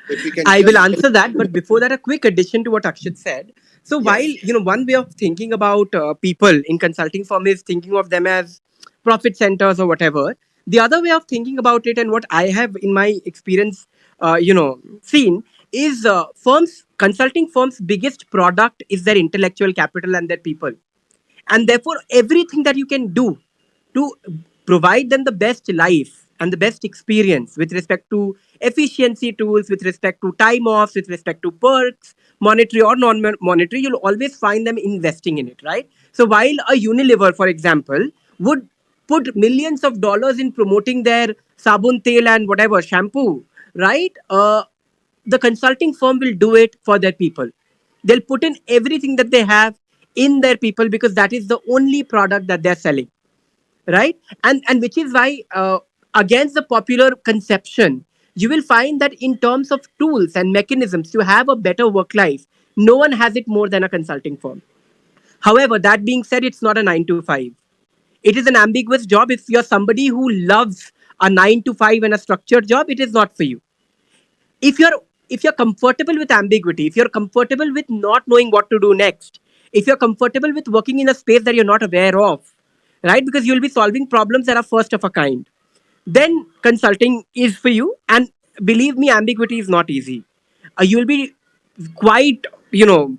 If we can I will just. answer that, but before that, a quick addition to what Akshit said. So, while Yes. one way of thinking about people in consulting firm is thinking of them as profit centers or whatever. The other way of thinking about it, and what I have in my experience, seen is consulting firms' biggest product is their intellectual capital and their people, and therefore everything that you can do to provide them the best life and the best experience with respect to efficiency tools, with respect to time offs, with respect to perks, monetary or non-monetary, you'll always find them investing in it, right? So while a Unilever, for example, would put millions of dollars in promoting their sabun tel and whatever shampoo, right? The consulting firm will do it for their people. They'll put in everything that they have in their people because that is the only product that they're selling, right? And which is why, against the popular conception, you will find that in terms of tools and mechanisms to have a better work life, no one has it more than a consulting firm. However, that being said, it's not a 9 to 5. It is an ambiguous job. If you're somebody who loves a 9 to 5 and a structured job, it is not for you. If you're comfortable with ambiguity, if you're comfortable with not knowing what to do next, if you're comfortable with working in a space that you're not aware of, right, because you'll be solving problems that are first of a kind, then consulting is for you. And believe me, ambiguity is not easy. You'll be quite,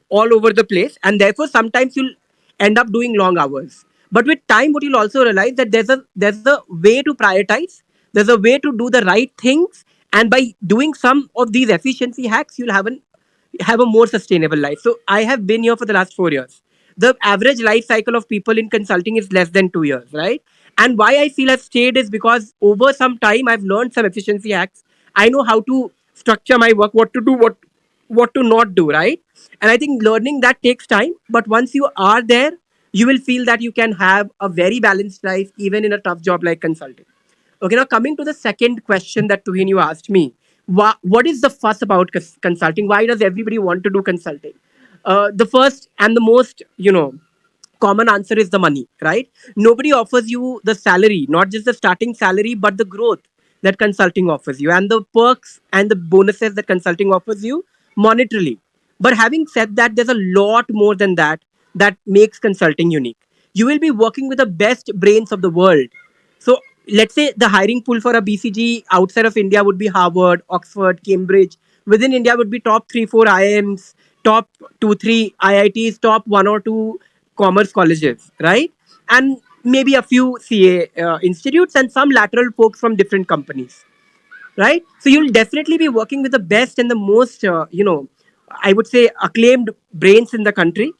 all over the place, and therefore sometimes you'll end up doing long hours. But with time, what you'll also realize that there's a way to prioritize, there's a way to do the right things, and by doing some of these efficiency hacks, you'll have a more sustainable life. So I have been here for the last 4 years. The average life cycle of people in consulting is less than 2 years, right? And why I feel I've stayed is because over some time I've learned some efficiency hacks. I know how to structure my work, what to do, what to not do, right? And I think learning that takes time. But once you are there, you will feel that you can have a very balanced life even in a tough job like consulting. Okay, now coming to the second question that Tuhin you asked me, what is the fuss about consulting? Why does everybody want to do consulting? The first and the most, common answer is the money, right? Nobody offers you the salary, not just the starting salary, but the growth that consulting offers you, and the perks and the bonuses that consulting offers you monetarily. But having said that, there's a lot more than that that makes consulting unique. You will be working with the best brains of the world. So let's say the hiring pool for a BCG outside of India would be Harvard, Oxford, Cambridge. within India would be top 3 4 IIMs, top 2 3 IITs, top 1 or 2 commerce colleges, right? And maybe a few CA institutes and some lateral folks from different companies, right? So you'll definitely be working with the best and the most, I would say, acclaimed brains in the country,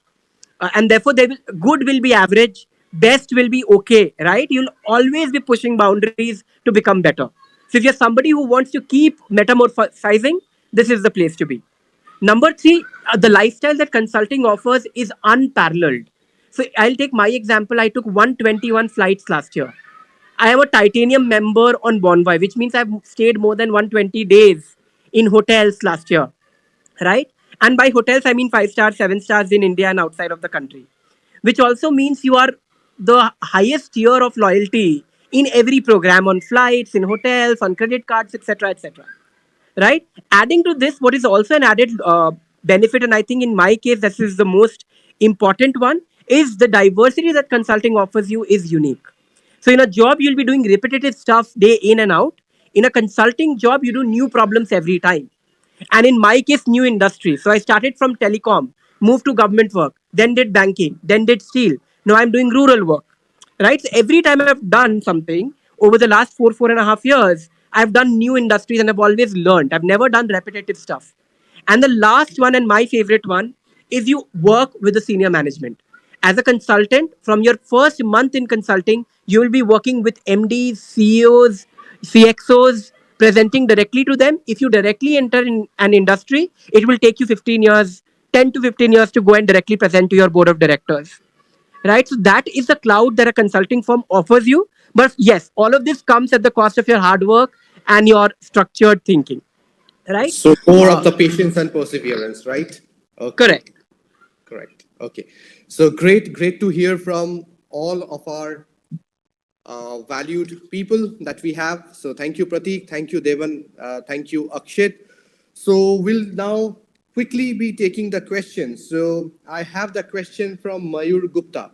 and therefore they will good will be average, best will be okay, right? You'll always be pushing boundaries to become better. So if you're somebody who wants to keep metamorphosizing, this is the place to be. Number three, the lifestyle that consulting offers is unparalleled. So I'll take my example. I took 121 flights last year. I am a titanium member on Bonvoy, which means I've stayed more than 120 days in hotels last year, right? And by hotels, I mean 5 stars, 7 stars in India and outside of the country, which also means you are the highest tier of loyalty in every program, on flights, in hotels, on credit cards, etc., etc. Right? Adding to this, what is also an added benefit, and I think in my case, this is the most important one, is the diversity that consulting offers you is unique. So in a job, you'll be doing repetitive stuff day in and out. In a consulting job, you do new problems every time. And in my case, new industry. So I started from telecom, moved to government work, then did banking, then did steel. Now I'm doing rural work, right? So every time I've done something over the last 4.5 years, I've done new industries and I've always learned. I've never done repetitive stuff. And the last one and my favorite one is you work with the senior management. As a consultant, from your first month in consulting, you will be working with MDs, CEOs, CXOs, presenting directly to them. If you directly enter in an industry, it will take you 15 years, 10 to 15 years to go and directly present to your board of directors, right? So that is the cloud that a consulting firm offers you. But yes, all of this comes at the cost of your hard work and your structured thinking, right? So more of the patience and perseverance, right? Okay, Correct. correct. Okay. So great to hear from all of our valued people that we have. So thank you, Pratik. Thank you, Devan. Thank you, Akshit. So we'll now quickly be taking the questions. So I have the question from Mayur Gupta.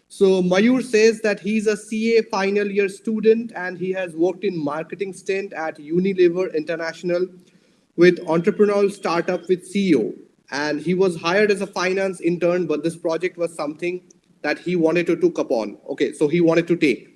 So Mayur says that he's a CA final year student and he has worked in marketing stint at Unilever International with entrepreneurial startup with CEO. And he was hired as a finance intern, but this project was something that he wanted to took upon. Okay, so he wanted to take.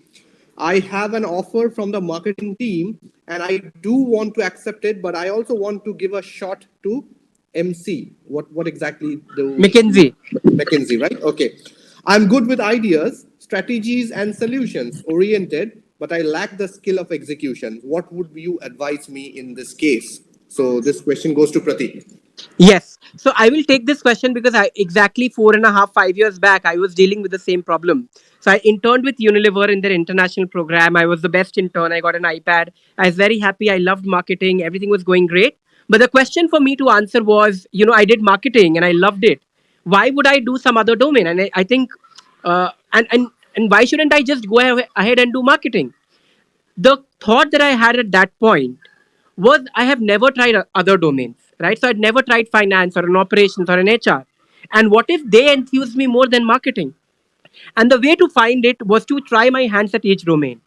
I have an offer from the marketing team and I do want to accept it, but I also want to give a shot to MC. What exactly do McKinsey. McKinsey, right? Okay. I'm good with ideas, strategies, and solutions oriented, but I lack the skill of execution. What would you advise me in this case? So this question goes to Pratik. Yes. So I will take this question because I exactly 4.5, 5 years back, I was dealing with the same problem. So I interned with Unilever in their international program. I was the best intern. I got an iPad. I was very happy. I loved marketing. Everything was going great. But the question for me to answer was, I did marketing and I loved it. Why would I do some other domain? And I think, and why shouldn't I just go ahead and do marketing? The thought that I had at that point was I have never tried other domains, right? So I'd never tried finance or an operations or an HR. And what if they enthused me more than marketing? And the way to find it was to try my hands at each domain.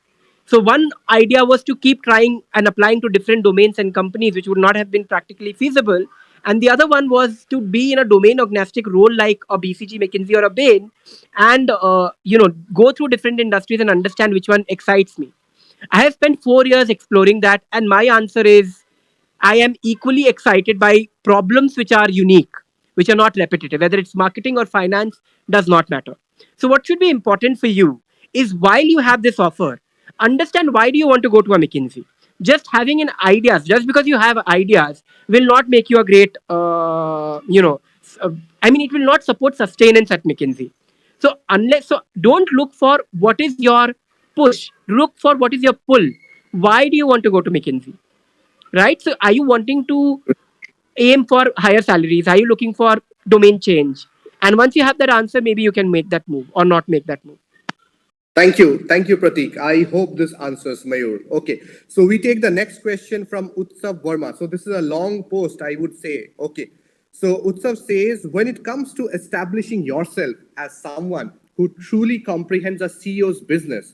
So one idea was to keep trying and applying to different domains and companies, which would not have been practically feasible. And the other one was to be in a domain agnostic role like a BCG, McKinsey, or a Bain, and go through different industries and understand which one excites me. I have spent 4 years exploring that, and my answer is I am equally excited by problems which are unique, which are not repetitive. Whether it's marketing or finance, does not matter. So, what should be important for you is while you have this offer, understand why do you want to go to a McKinsey. Just having an ideas, just because you have ideas, will not make you a great, it will not support sustenance at McKinsey. So don't look for what is your push. Look for what is your pull. Why do you want to go to McKinsey? Right? So are you wanting to aim for higher salaries? Are you looking for domain change? And once you have that answer, maybe you can make that move or not make that move. Thank you, Pratik. I hope this answers Mayur. Okay, so we take the next question from Utsav Verma. So this is a long post, I would say. Okay, so Utsav says, when it comes to establishing yourself as someone who truly comprehends a CEO's business,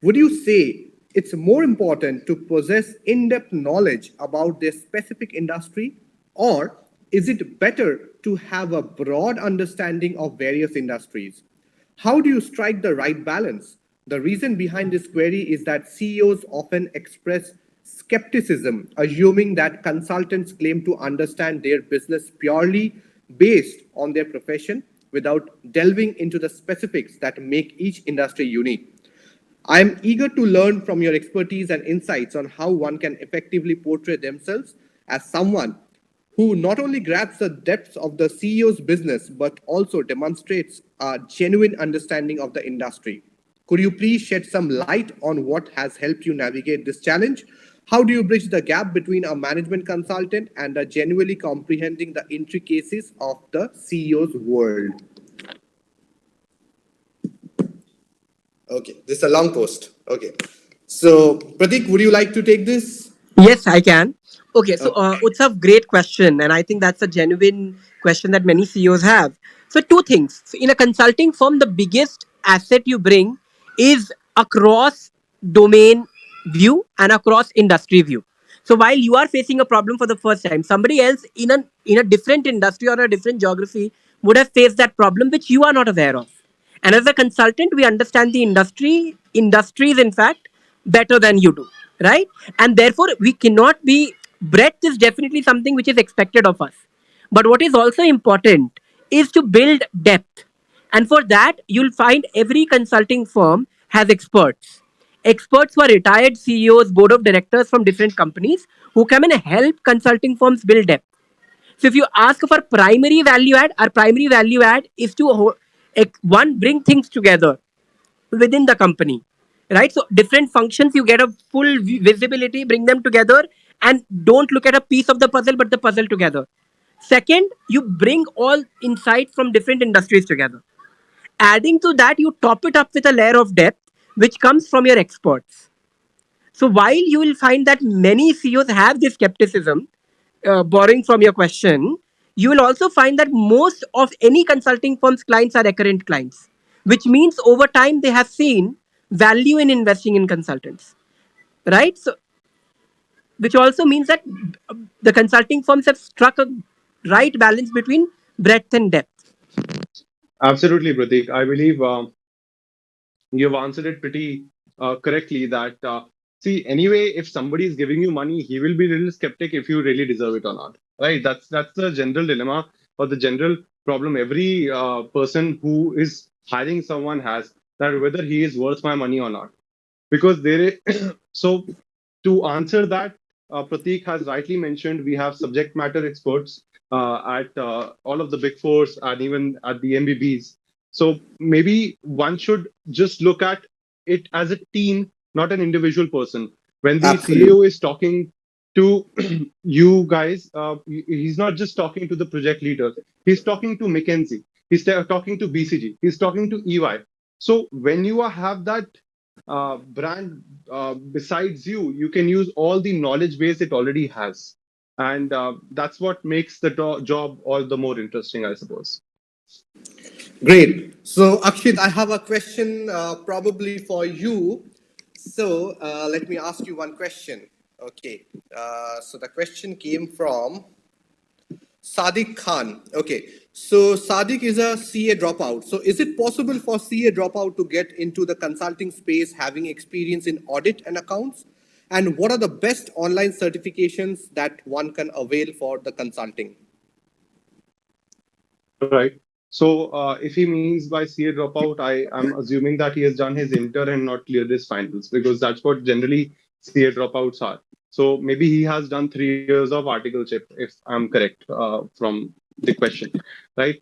would you say it's more important to possess in-depth knowledge about their specific industry Or is it better to have a broad understanding of various industries? How do you strike the right balance? The reason behind this query is that CEOs often express skepticism, assuming that consultants claim to understand their business purely based on their profession without delving into the specifics that make each industry unique. I am eager to learn from your expertise and insights on how one can effectively portray themselves as someone who not only grasps the depths of the CEO's business but also demonstrates a genuine understanding of the industry. Could you please shed some light on what has helped you navigate this challenge? How do you bridge the gap between a management consultant and a genuinely comprehending the intricacies of the CEO's world? Okay, this is a long post. Okay. So, Pratik, would you like to take this? Yes, I can. Okay, so Okay. Utsav, great question, and I think that's a genuine question that many CEOs have. So, two things. So in a consulting firm, the biggest asset you bring is across domain view and across industry view. So, while you are facing a problem for the first time, somebody else in a different industry or a different geography would have faced that problem which you are not aware of. And as a consultant, we understand the industries, in fact, better than you do, right? And therefore, we cannot be, breadth is definitely something which is expected of us. But what is also important is to build depth. And for that, you'll find every consulting firm has experts. Experts who are retired CEOs, board of directors from different companies who come and help consulting firms build depth. So if you ask for primary value add, our primary value add is to one, bring things together within the company, right? So different functions, you get a full visibility, bring them together, and don't look at a piece of the puzzle, but the puzzle together. Second, you bring all insight from different industries together. Adding to that, you top it up with a layer of depth, which comes from your experts. So while you will find that many CEOs have this skepticism, borrowing from your question, you will also find that most of any consulting firm's clients are recurrent clients, which means over time they have seen value in investing in consultants, right? So, which also means that the consulting firms have struck a right balance between breadth and depth. Absolutely, Pratik. I believe you've answered it pretty correctly. That see, anyway, if somebody is giving you money, he will be a little skeptic if you really deserve it or not. Right? That's the general dilemma or the general problem every person who is hiring someone has, that whether he is worth my money or not. Because there is so to answer that, Pratik has rightly mentioned we have subject matter experts at all of the big fours and even at the MBBs. So maybe one should just look at it as a team, not an individual person. When the Absolutely. CEO is talking to you guys, he's not just talking to the project leader. He's talking to McKinsey. He's talking to BCG. He's talking to EY. So when you have that brand besides you, you can use all the knowledge base it already has. And that's what makes the job all the more interesting, I suppose. Great. So, Akshit, I have a question probably for you. So, let me ask you one question. Okay. So, the question came from Sadiq Khan. Okay. So, Sadiq is a CA dropout. So, is it possible for CA dropout to get into the consulting space having experience in audit and accounts? And what are the best online certifications that one can avail for the consulting? Right. So if he means by CA dropout, I am assuming that he has done his inter and not cleared his finals, because that's what generally CA dropouts are. So maybe he has done 3 years of articleship, if I'm correct from the question, right?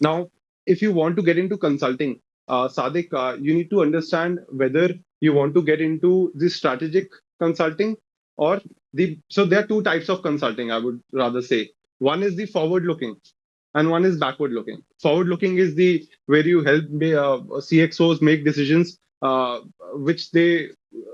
Now, if you want to get into consulting, Sadik, you need to understand whether you want to get into the strategic consulting or so there are two types of consulting, I would rather say. One is the forward looking and one is backward looking. Forward looking is the where you help CXOs make decisions which they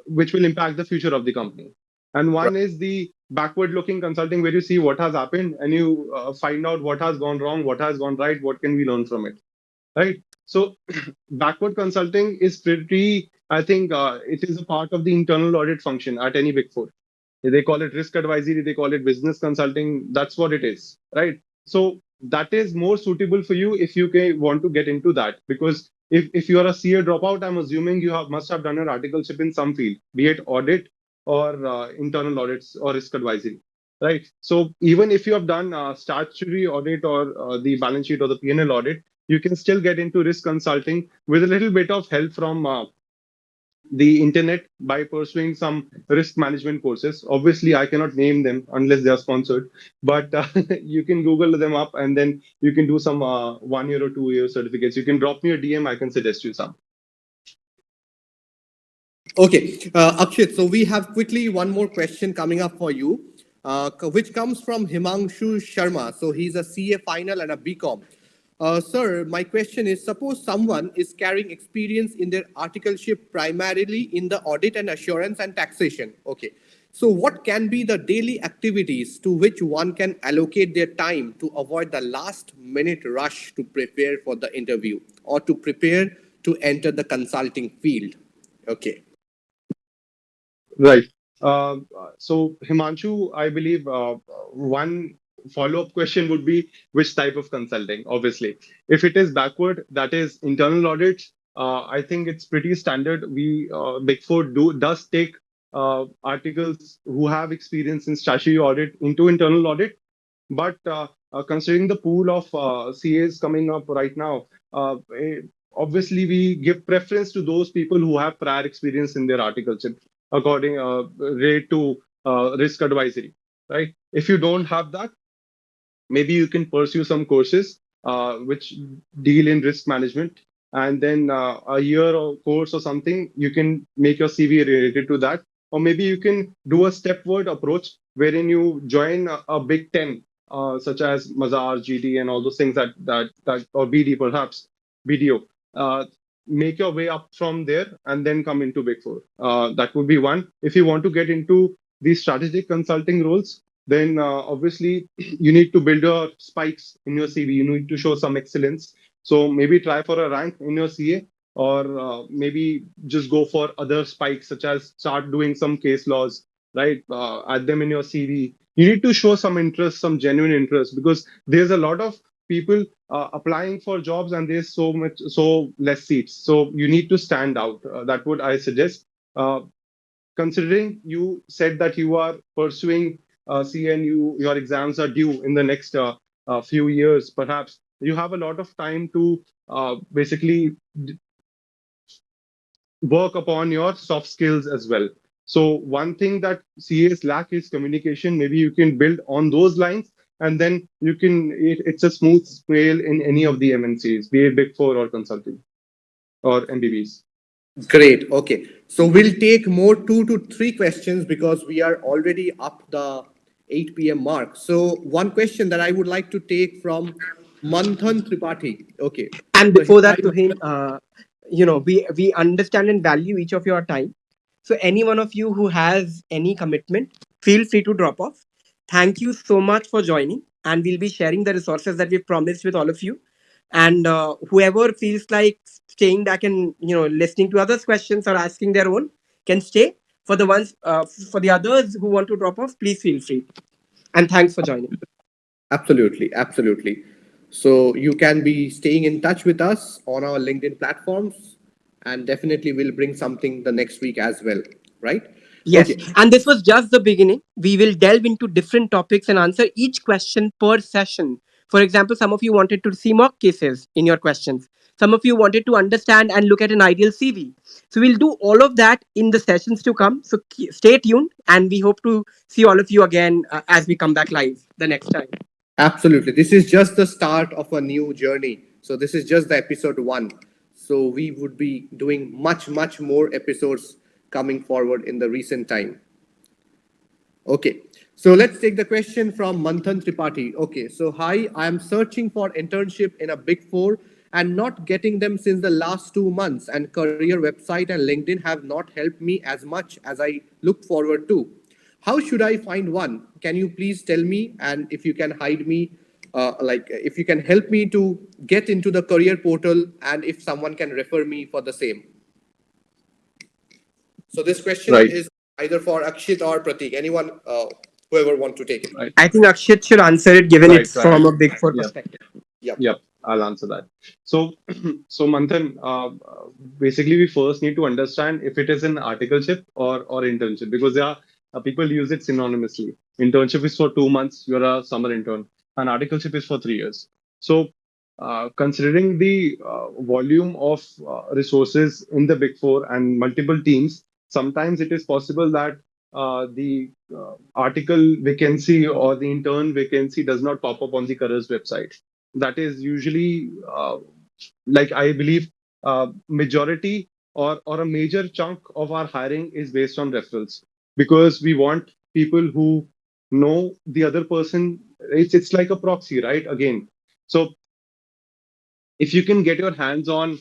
which will impact the future of the company. And one is the backward looking consulting where you see what has happened and you find out what has gone wrong, what has gone right, what can we learn from it, right? So backward consulting is pretty, I think it is a part of the internal audit function at any big four. They call it risk advisory, they call it business consulting. That's what it is, right? So that is more suitable for you if you want to get into that. Because if you are a CA dropout, I'm assuming you must have done an articleship in some field, be it audit or internal audits or risk advisory, right? So even if you have done statutory audit or the balance sheet or the P&L audit, you can still get into risk consulting with a little bit of help from the internet by pursuing some risk management courses. Obviously, I cannot name them unless they are sponsored, but you can Google them up and then you can do some 1 year or 2 year certificates. You can drop me a DM, I can suggest you some. Okay, Akshit, so we have quickly one more question coming up for you, which comes from Himanshu Sharma. So he's a CA final and a BCom. Sir, my question is, suppose someone is carrying experience in their articleship primarily in the audit and assurance and taxation. Okay. So what can be the daily activities to which one can allocate their time to avoid the last minute rush to prepare for the interview or to prepare to enter the consulting field? Okay. Right. So, Himanshu, I believe one follow-up question would be which type of consulting? Obviously, if it is backward, that is internal audits. I think it's pretty standard. We Big Four does take articles who have experience in statutory audit into internal audit. But considering the pool of CAs coming up right now, obviously we give preference to those people who have prior experience in their articleship, according rate to risk advisory, right? If you don't have that, maybe you can pursue some courses which deal in risk management, and then a year or course or something you can make your CV related to that. Or maybe you can do a stepward approach wherein you join a big 10 such as Mazar, GD, and all those things that or BD, perhaps BDO. Make your way up from there and then come into Big Four. That would be one. If you want to get into these strategic consulting roles, then obviously you need to build your spikes in your CV. You need to show some excellence. So maybe try for a rank in your CA, or maybe just go for other spikes, such as start doing some case laws, right? Add them in your CV. You need to show some interest, some genuine interest, because there's a lot of people applying for jobs and there's so less seats. So you need to stand out. That would I suggest. Uh, Considering you said that you are pursuing CNU, your exams are due in the next few years, perhaps you have a lot of time to basically work upon your soft skills as well. So one thing that CAs lack is communication. Maybe you can build on those lines, and then it's a smooth sail in any of the MNCs, be it Big Four or consulting or MBBs. Great. Okay. So we'll take more 2 to 3 questions because we are already up the 8 p.m. mark. So one question that I would like to take from Manthan Tripathi. Okay. And So he, before that, Tuhin, we understand and value each of your time. So any one of you who has any commitment, feel free to drop off. Thank you so much for joining, and we'll be sharing the resources that we've promised with all of you. And whoever feels like staying back and listening to others' questions or asking their own can stay. For the others who want to drop off, please feel free. And thanks for joining. absolutely, absolutely. So you can be staying in touch with us on our LinkedIn platforms, and definitely we'll bring something the next week as well. Right? Yes, Okay. and this was just the beginning. We will delve into different topics and answer each question per session. For example, some of you wanted to see mock cases in your questions. Some of you wanted to understand and look at an ideal CV. So we'll do all of that in the sessions to come. So stay tuned, and we hope to see all of you again as we come back live the next time. Absolutely. This is just the start of a new journey. So, this is just the episode 1. So, we would be doing much, much more episodes coming forward in the recent time. Okay. So, let's take the question from Manthan Tripathi. Okay. So, hi, I am searching for internship in a big four and not getting them since the last 2 months. And career website and LinkedIn have not helped me as much as I look forward to. How should I find one? Can you please tell me? And if you can hide me, if you can help me to get into the career portal, and if someone can refer me for the same. So this question Right. is either for Akshit or Pratik. Anyone, whoever want to take it. Right. I think Akshit should answer it given Right. it's Right. from a big four Yeah. perspective. Yep. Yep, I'll answer that. So, so Manthan, basically, we first need to understand if it is an articleship or internship, because there are people use it synonymously. Internship is for 2 months, you're a summer intern, and articleship is for 3 years. So, considering the volume of resources in the Big Four and multiple teams, sometimes it is possible that the article vacancy or the intern vacancy does not pop up on the careers website. That is usually like I believe majority or a major chunk of our hiring is based on referrals, because we want people who know the other person. It's like a proxy, right? Again, so if you can get your hands on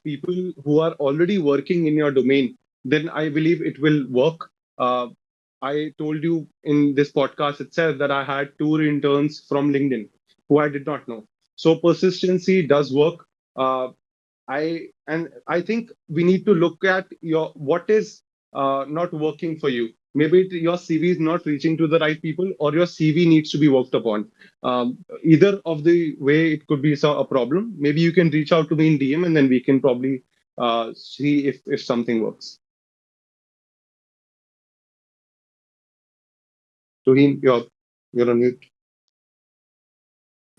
people who are already working in your domain, then I believe it will work. Uh, I told you in this podcast itself that I had two interns from LinkedIn who I did not know. So persistency does work. Uh, I think we need to look at your what is not working for you. Maybe your CV is not reaching to the right people, or your CV needs to be worked upon. Either of the way, it could be a problem. Maybe you can reach out to me in DM, and then we can probably see if something works. Tuheen, you're on mute.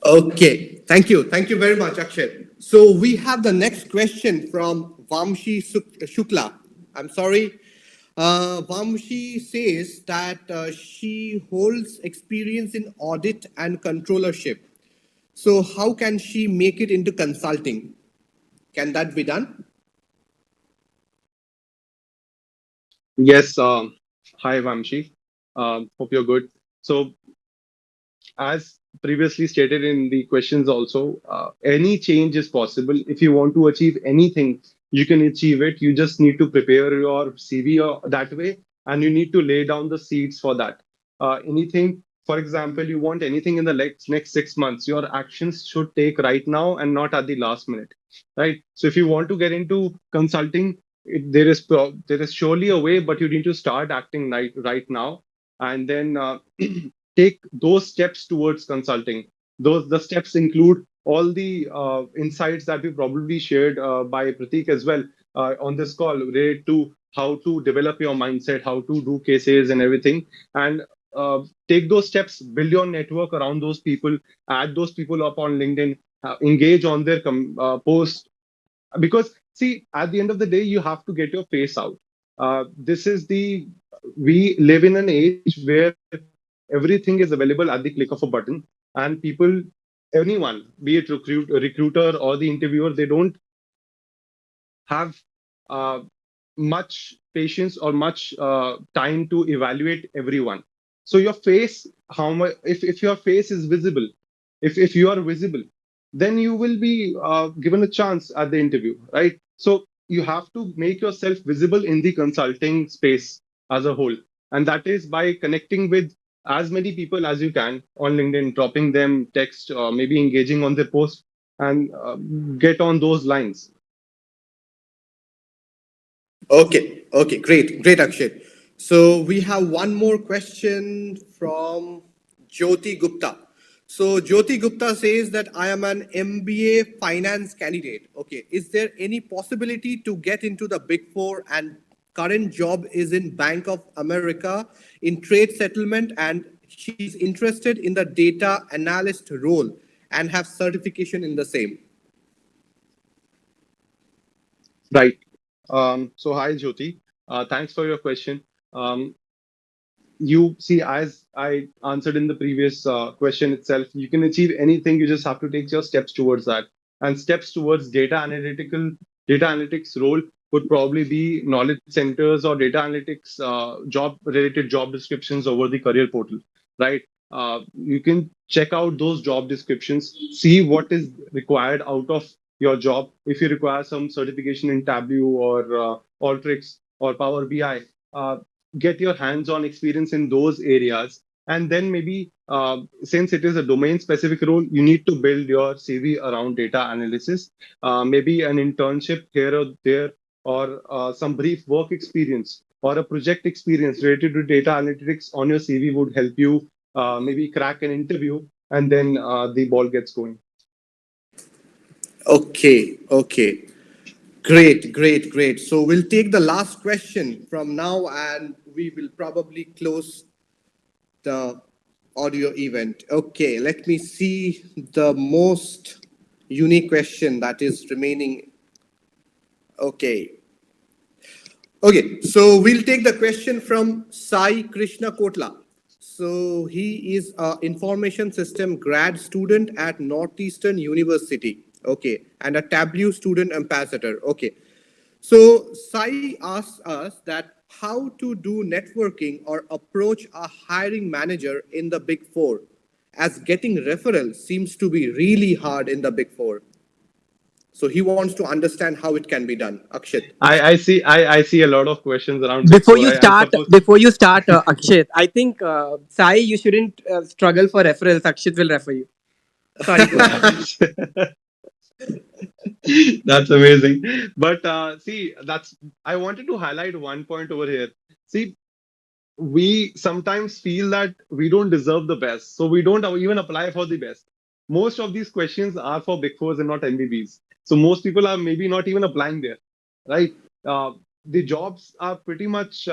Okay, thank you. Thank you very much, Akshay. So we have the next question from Shukla. I'm sorry. Vamshi says that she holds experience in audit and controllership. So how can she make it into consulting? Can that be done? Yes. Hi, Vamshi. Hope you're good. So as previously stated in the questions also, any change is possible. If you want to achieve anything, you can achieve it. You just need to prepare your CV that way, and you need to lay down the seeds for that. Anything, for example, you want anything in the next 6 months, your actions should take right now and not at the last minute, right? So if you want to get into consulting, there is surely a way, but you need to start acting right now, and then take those steps towards consulting. Those the steps include all the insights that we probably shared by Pratik as well on this call, related to how to develop your mindset, how to do cases and everything, and take those steps, build your network around those people, add those people up on LinkedIn, engage on their post, because see, at the end of the day, you have to get your face out. This is the We live in an age where everything is available at the click of a button, and people, anyone, be it recruiter or the interviewer, they don't have uh, much patience or much time to evaluate everyone. So your face, how much, if your face is visible, if you are visible, then you will be given a chance at the interview, right? So you have to make yourself visible in the consulting space as a whole, and that is by connecting with as many people as you can on LinkedIn, dropping them text, or maybe engaging on their post, and get on those lines. Okay, okay, great, great, Akshay. So we have one more question from Jyoti Gupta. So Jyoti Gupta says that I am an MBA finance candidate. Okay, is there any possibility to get into the Big Four, and current job is in Bank of America in trade settlement, and she is interested in the data analyst role and have certification in the same. Right. So hi, Jyoti. Thanks for your question. Um, you see, as I answered in the previous question itself, you can achieve anything. You just have to take your steps towards that. And steps towards data analytics role would probably be knowledge centers or data analytics job related job descriptions over the career portal, right? You can check out those job descriptions, see what is required out of your job. If you require some certification in Tableau or Alteryx or Power BI, get your hands-on experience in those areas, and then maybe since it is a domain-specific role, you need to build your CV around data analysis. Maybe an internship here or there, or some brief work experience or a project experience related to data analytics on your CV would help you maybe crack an interview, and then the ball gets going. Okay, okay. Great, great, great. So we'll take the last question from now and we will probably close the audio event. Okay, let me see the most unique question that is remaining. Okay. Okay, so we'll take the question from Sai Krishna Kotla. So he is an information system grad student at Northeastern University. Okay, and a Tableau student ambassador. Okay, so Sai asks us that how to do networking or approach a hiring manager in the Big Four, as getting referrals seems to be really hard in the Big Four. So he wants to understand how it can be done. Akshat. I see a lot of questions around Big Before Four. you I start, suppose. Akshit, I think Sai, you shouldn't struggle for referrals. Akshit will refer you. Sorry, go ahead. That's amazing. But see, that's I wanted to highlight one point over here. See, we sometimes feel that we don't deserve the best, so we don't even apply for the best. Most of these questions are for Big Fours and not MBBs. So most people are maybe not even applying there, right? Uh, the jobs are pretty much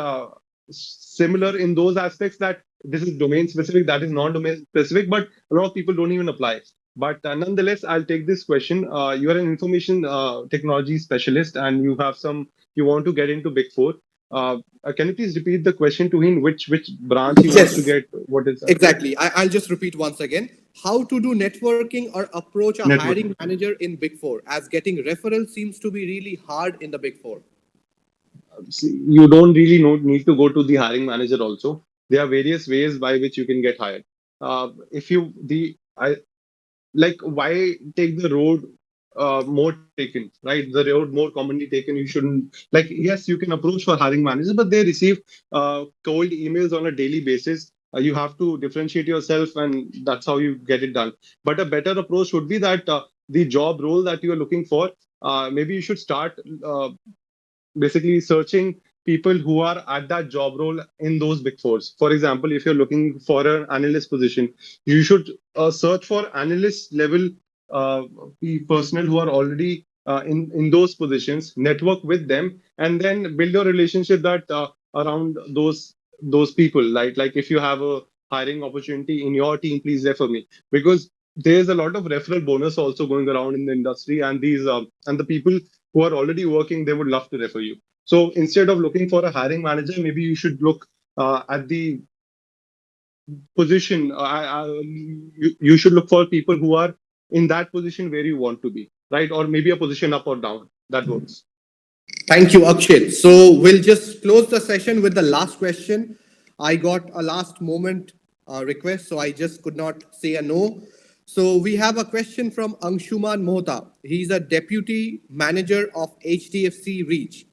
similar in those aspects that this is domain specific, that is non-domain specific, but a lot of people don't even apply. But nonetheless, I'll take this question. You are an information technology specialist, and you have some. You want to get into Big Four. Can you please repeat the question to him? Which branch he wants to Yes, get? What is exactly. I'll just repeat once again. How to do networking or approach a hiring networking? manager in Big Four, as getting referrals seems to be really hard in the Big Four. See, you don't really need to go to the hiring manager. Also, there are various ways by which you can get hired. If you the I like why take the road more taken, right? The road more commonly taken. You shouldn't like. Yes, you can approach for hiring managers, but they receive cold emails on a daily basis. You have to differentiate yourself, and that's how you get it done. But a better approach would be that the job role that you are looking for. Maybe you should start basically searching people who are at that job role in those Big Fours. For example, if you're looking for an analyst position, you should search for analyst level uh, personnel who are already in those positions, network with them, and then build a relationship that around those people. Like if you have a hiring opportunity in your team, please refer me, because there's a lot of referral bonus also going around in the industry, and these and the people who are already working, they would love to refer you. So instead of looking for a hiring manager, maybe you should look at the position. You should look for people who are in that position where you want to be, right? Or maybe a position up or down. That works. Thank you, Akshay. So we'll just close the session with the last question. I got a last moment request, so I just could not say a no. So we have a question from Anshuman Mohta. He's a deputy manager of HDFC Reach.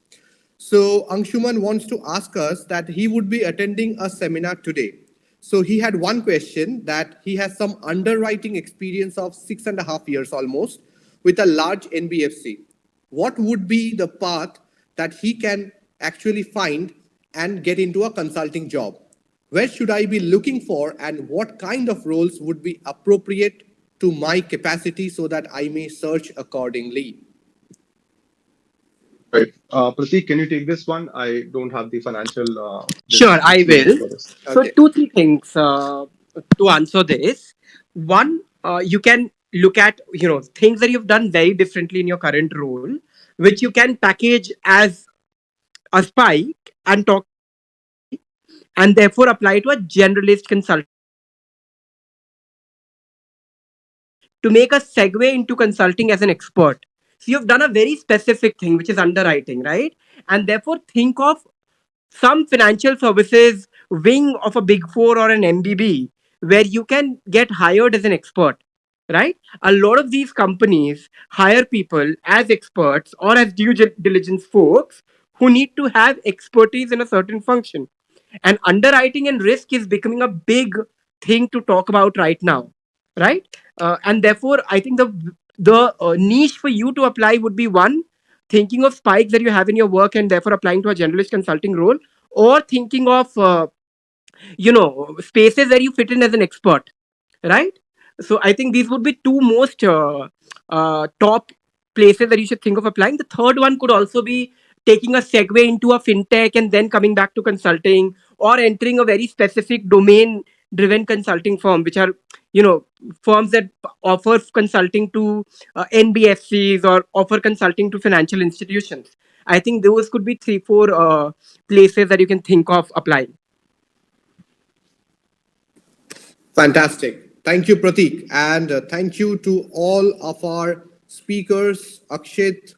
So Anshuman wants to ask us that he would be attending a seminar today. So he had one question that he has some underwriting experience of 6.5 years almost with a large NBFC. What would be the path that he can actually find and get into a consulting job? Where should I be looking for and what kind of roles would be appropriate to my capacity so that I may search accordingly? Right. Pratik, can you take this one? I don't have the financial Sure, this I experience will. for this. So, Okay. two, three things to answer this. One, you can look at things that you've done very differently in your current role, which you can package as a spike and talk about directly, and therefore apply to a generalist consulting role. Second is to make a segue into consulting as an expert. So you've done a very specific thing, which is underwriting, right? And therefore think of some financial services wing of a big four or an MBB where you can get hired as an expert, right? A lot of these companies hire people as experts or as due diligence folks who need to have expertise in a certain function. And underwriting and risk is becoming a big thing to talk about right now, right? And therefore, I think the niche for you to apply would be one, thinking of spikes that you have in your work and therefore applying to a generalist consulting role, or thinking of spaces where you fit in as an expert, right? So I think these would be two most top places that you should think of applying. The third one could also be taking a segue into a fintech and then coming back to consulting, or entering a very specific domain driven consulting firm, which are you know firms that offer consulting to NBFCs or offer consulting to financial institutions. I think those could be three four places that you can think of applying. Fantastic. Thank you, Pratik. And thank you to all of our speakers, Akshit,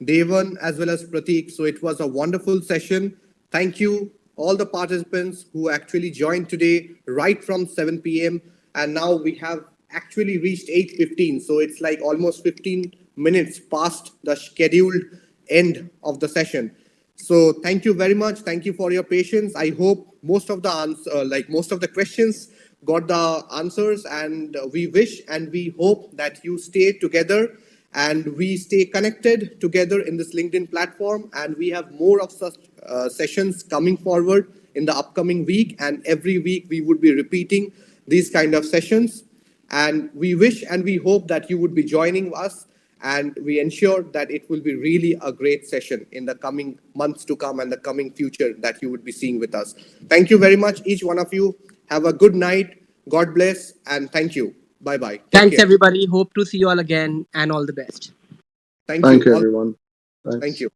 Devan, as well as Pratik. So it was a wonderful session. Thank you, all the participants who actually joined today right from 7 p.m. And now we have actually reached 8:15. So it's like almost 15 minutes past the scheduled end of the session. So thank you very much. Thank you for your patience. I hope most of the most of the questions got the answers, and we wish and we hope that you stay together and we stay connected together in this LinkedIn platform. And we have more of such sessions coming forward in the upcoming week, and every week we would be repeating these kind of sessions. And we wish and we hope that you would be joining us, and we ensure that it will be really a great session in the coming months to come and the coming future that you would be seeing with us. Thank you very much, each one of you. Have a good night. God bless, and thank you. Bye bye. Take Thanks care. everybody, hope to see you all again, and all the best. Thank Thank you. you, All. everyone. Thank Thanks. you.